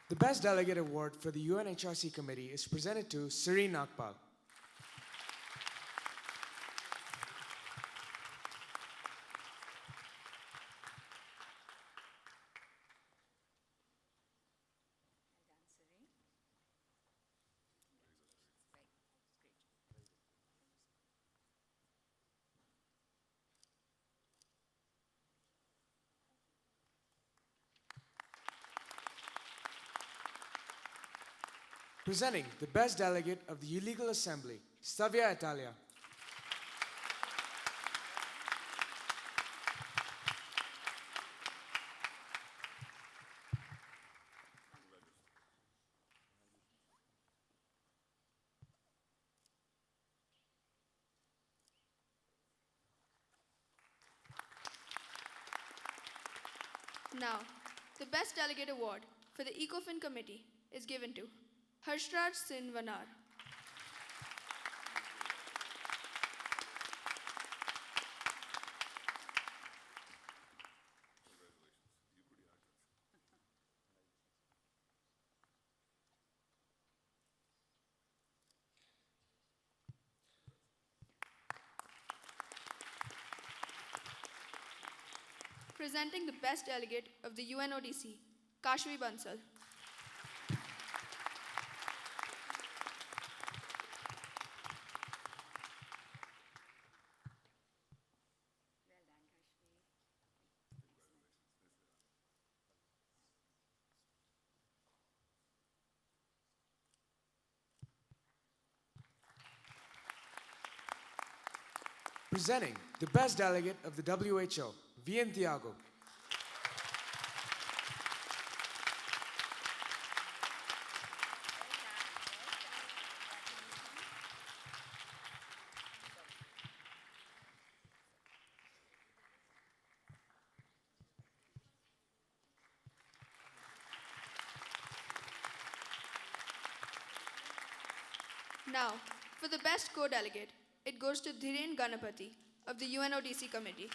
The Best Delegate Award for the UNHRC Committee is presented to Sireen Nagpal. Presenting the Best Delegate of the Illegal Assembly, Stavia Italia.
Now, the Best Delegate Award for the ECOFIN Committee is given to Harshraj Sinvanar. Presenting the Best Delegate of the UN ODC, Kashvi Bansal.
Presenting the Best Delegate of the WHO, Vian Thiago.
Now, for the Best Co-Delegate, it goes to Dhiren Ganapati of the UN ODC Committee.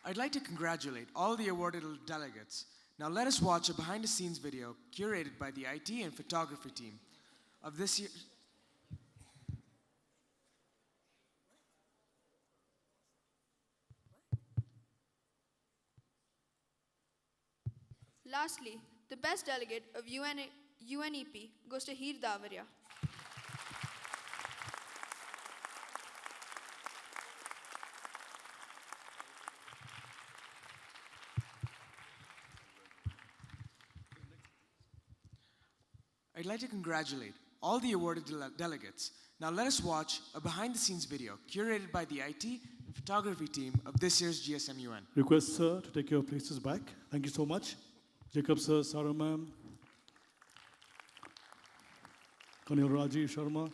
I'd like to congratulate all the awarded delegates. Now let us watch a behind-the-scenes video curated by the IT and photography team of this year.
Lastly, the Best Delegate of UNEP goes to Heer Davaria.
I'd I'd like to congratulate all the awarded delegates. Now let us watch a behind-the-scenes video curated by the IT and photography team of this year's GSMUN.
Request, sir, to take your places back. Thank you so much. Jacob, sir, Sarah, ma'am. Kanesh Rajiv Sharma.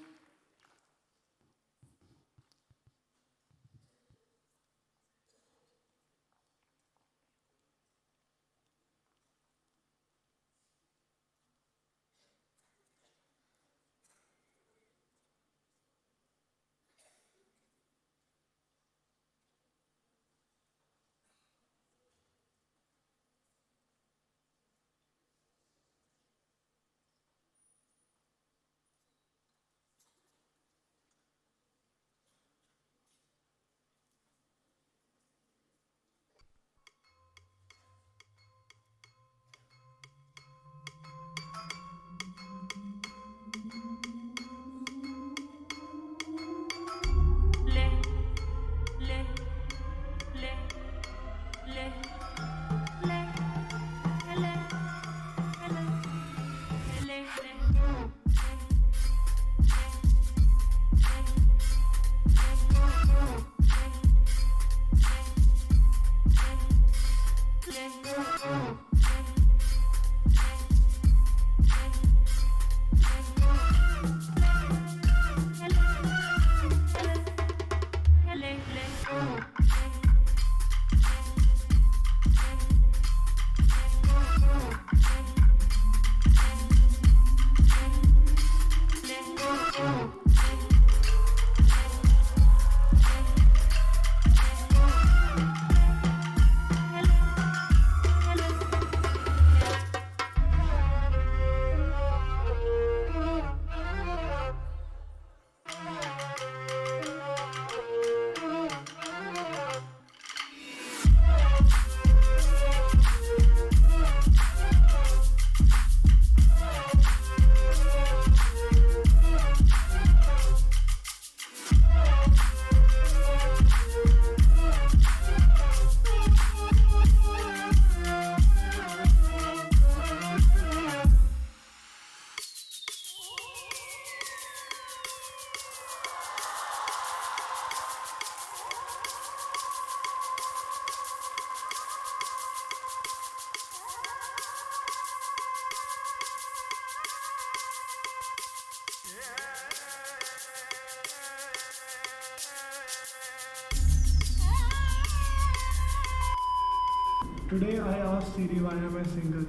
Today I asked Siri why am I single.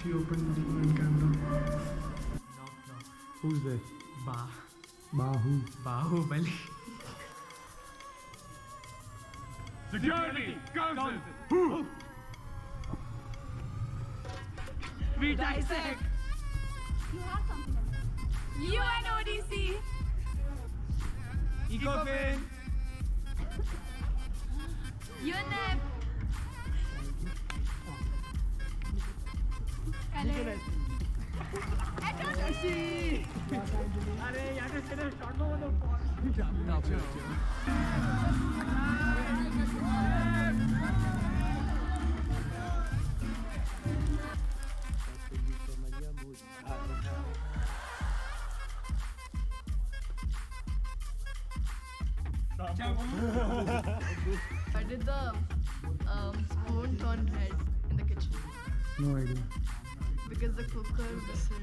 She opened the UN camera.
Knock.
Who's there?
Bahu.
Bahubali.
Security Council. Who? We dissect.
You have something. UN ODC.
ECOIN.
UNHRC.
Why did the spoon turn red in the kitchen?
No idea.
Because the cooker whistled.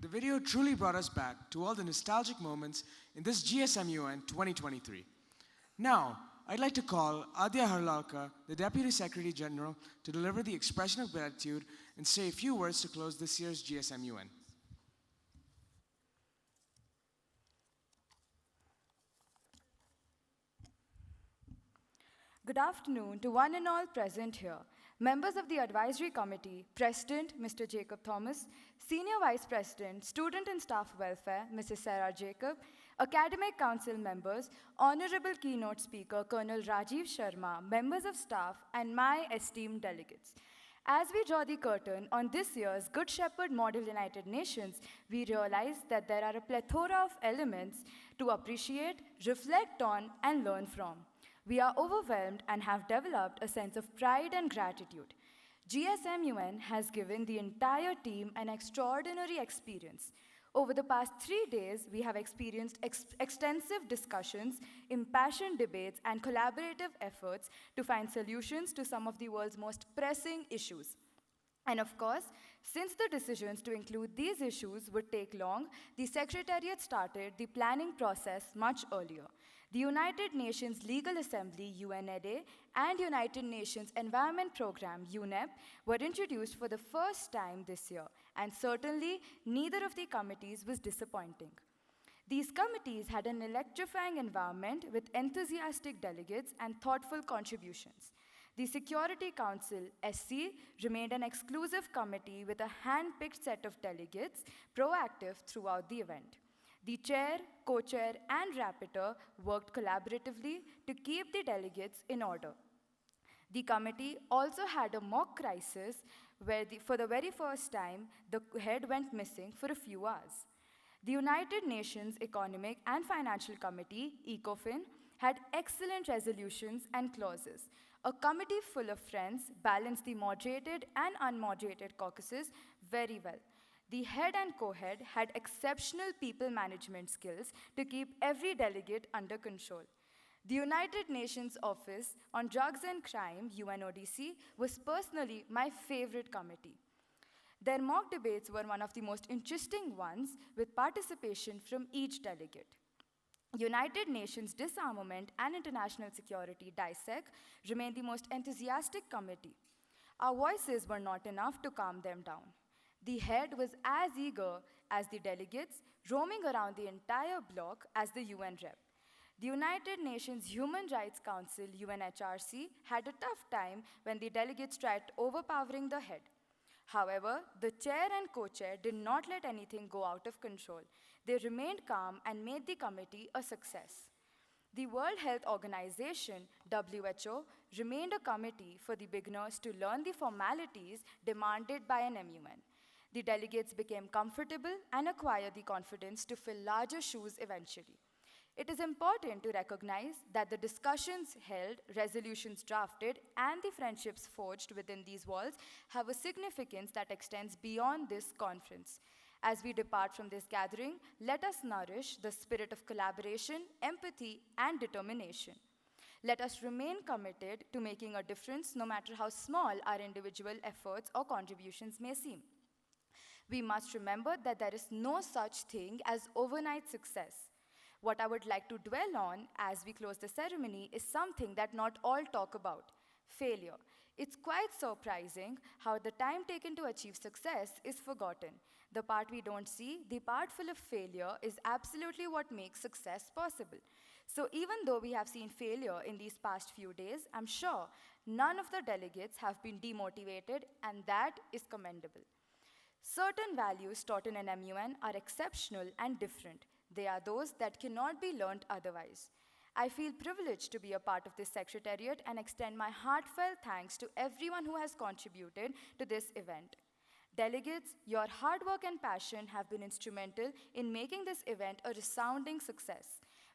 The video truly brought us back to all the nostalgic moments in this GSMUN 2023. Now, I'd like to call Adya Harlalka, the Deputy Secretary General, to deliver the expression of gratitude and say a few words to close this year's GSMUN.
Good afternoon to one and all present here. Members of the Advisory Committee, President, Mr. Jacob Thomas, Senior Vice President, Student and Staff Welfare, Mrs. Sarah Jacob, Academic Council members, Honorable Keynote Speaker, Colonel Rajiv Sharma, members of staff, and my esteemed delegates. As we draw the curtain on this year's Good Shepherd Model United Nations, we realize that there are a plethora of elements to appreciate, reflect on, and learn from. We are overwhelmed and have developed a sense of pride and gratitude. GSMUN has given the entire team an extraordinary experience. Over the past 3 days, we have experienced extensive discussions, impassioned debates, and collaborative efforts to find solutions to some of the world's most pressing issues. And of course, since the decisions to include these issues would take long, the Secretariat started the planning process much earlier. The United Nations Legal Assembly, UNEDA, and United Nations Environment Programme, UNEP, were introduced for the first time this year, and certainly neither of the committees was disappointing. These committees had an electrifying environment with enthusiastic delegates and thoughtful contributions. The Security Council, SC, remained an exclusive committee with a hand-picked set of delegates, proactive throughout the event. The chair, co-chair, and rapporteur worked collaboratively to keep the delegates in order. The committee also had a mock crisis where, for the very first time, the head went missing for a few hours. The United Nations Economic and Financial Committee, ECOFIN, had excellent resolutions and clauses. A committee full of friends balanced the moderated and unmoderated caucuses very well. The head and co-head had exceptional people management skills to keep every delegate under control. The United Nations Office on Drugs and Crime, UN ODC, was personally my favorite committee. Their mock debates were one of the most interesting ones, with participation from each delegate. United Nations Disarmament and International Security, DISEC, remained the most enthusiastic committee. Our voices were not enough to calm them down. The head was as eager as the delegates, roaming around the entire bloc as the UN rep. The United Nations Human Rights Council, UNHRC, had a tough time when the delegates tried overpowering the head. However, the chair and co-chair did not let anything go out of control. They remained calm and made the committee a success. The World Health Organization, WHO, remained a committee for the beginners to learn the formalities demanded by an MUN. The delegates became comfortable and acquired the confidence to fill larger shoes eventually. It is important to recognize that the discussions held, resolutions drafted, and the friendships forged within these walls have a significance that extends beyond this conference. As we depart from this gathering, let us nourish the spirit of collaboration, empathy, and determination. Let us remain committed to making a difference no matter how small our individual efforts or contributions may seem. We must remember that there is no such thing as overnight success. What I would like to dwell on as we close the ceremony is something that not all talk about: failure. It's quite surprising how the time taken to achieve success is forgotten. The part we don't see, the part full of failure, is absolutely what makes success possible. So even though we have seen failure in these past few days, I'm sure none of the delegates have been demotivated, and that is commendable. Certain values taught in an MUN are exceptional and different. They are those that cannot be learned otherwise. I feel privileged to be a part of this secretariat and extend my heartfelt thanks to everyone who has contributed to this event. Delegates, your hard work and passion have been instrumental in making this event a resounding success.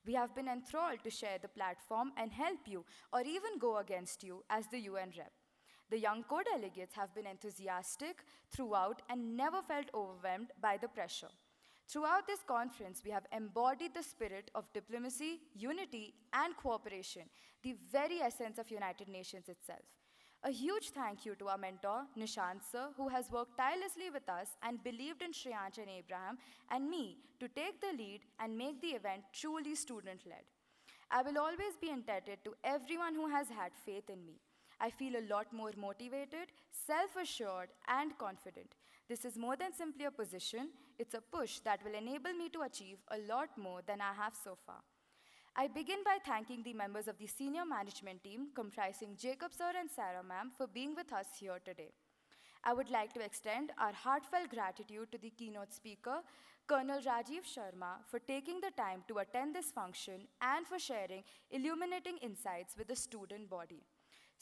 We have been enthralled to share the platform and help you, or even go against you, as the UN rep. The young co-delegates have been enthusiastic throughout and never felt overwhelmed by the pressure. Throughout this conference, we have embodied the spirit of diplomacy, unity, and cooperation, the very essence of United Nations itself. A huge thank you to our mentor, Nishant sir, who has worked tirelessly with us and believed in Shreyansh and Abraham and me to take the lead and make the event truly student-led. I will always be indebted to everyone who has had faith in me. I feel a lot more motivated, self-assured, and confident. This is more than simply a position, it's a push that will enable me to achieve a lot more than I have so far. I begin by thanking the members of the senior management team comprising Jacob sir and Sarah ma'am for being with us here today. I would like to extend our heartfelt gratitude to the keynote speaker, Colonel Rajiv Sharma, for taking the time to attend this function and for sharing illuminating insights with the student body.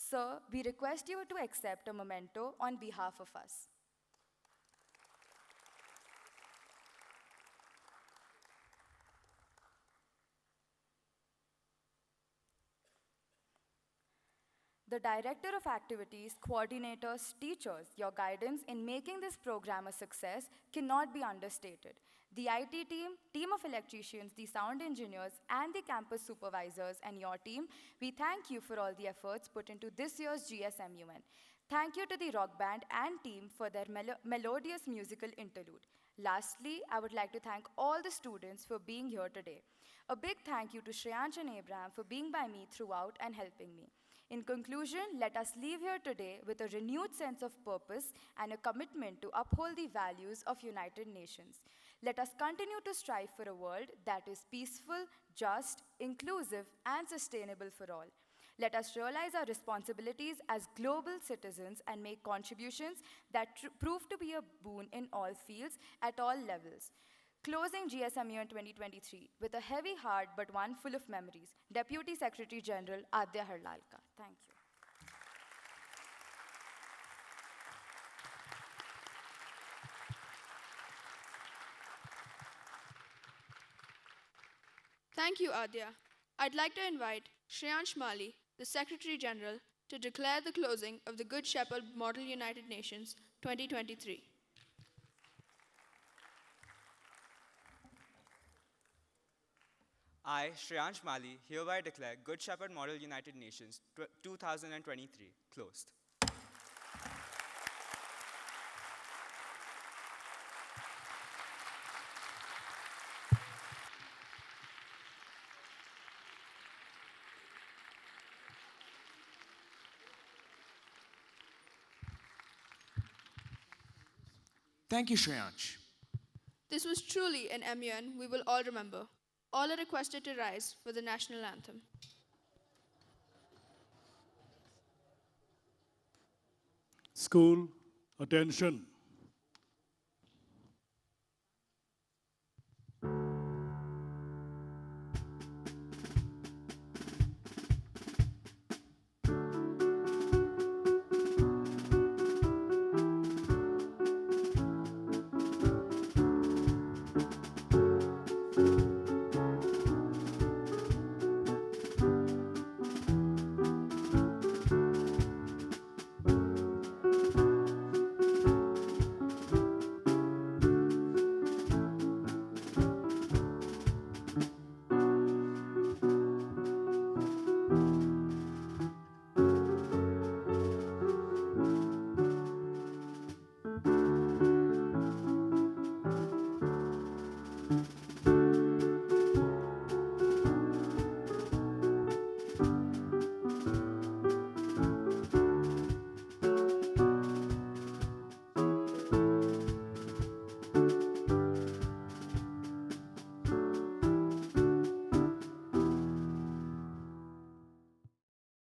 Sir, we request you to accept a memento on behalf of us. The Director of Activities, coordinators, teachers, your guidance in making this program a success cannot be understated. The IT team, team of electricians, the sound engineers, and the campus supervisors and your team, we thank you for all the efforts put into this year's GSMUN. Thank you to the rock band and team for their melodious musical interlude. Lastly, I would like to thank all the students for being here today. A big thank you to Shreyansh and Abraham for being by me throughout and helping me. In conclusion, let us leave here today with a renewed sense of purpose and a commitment to uphold the values of United Nations. Let us continue to strive for a world that is peaceful, just, inclusive, and sustainable for all. Let us realize our responsibilities as global citizens and make contributions that prove to be a boon in all fields at all levels. Closing GSMUN 2023 with a heavy heart but one full of memories, Deputy Secretary General Adya Harlalka. Thank you.
Thank you, Adya. I'd like to invite Shreyansh Mali, the Secretary General, to declare the closing of the Good Shepherd Model United Nations 2023.
I, Shreyansh Mali, hereby declare Good Shepherd Model United Nations 2023 closed.
Thank you, Shreyansh.
This was truly an MUN we will all remember. All are requested to rise for the national anthem.
School, attention.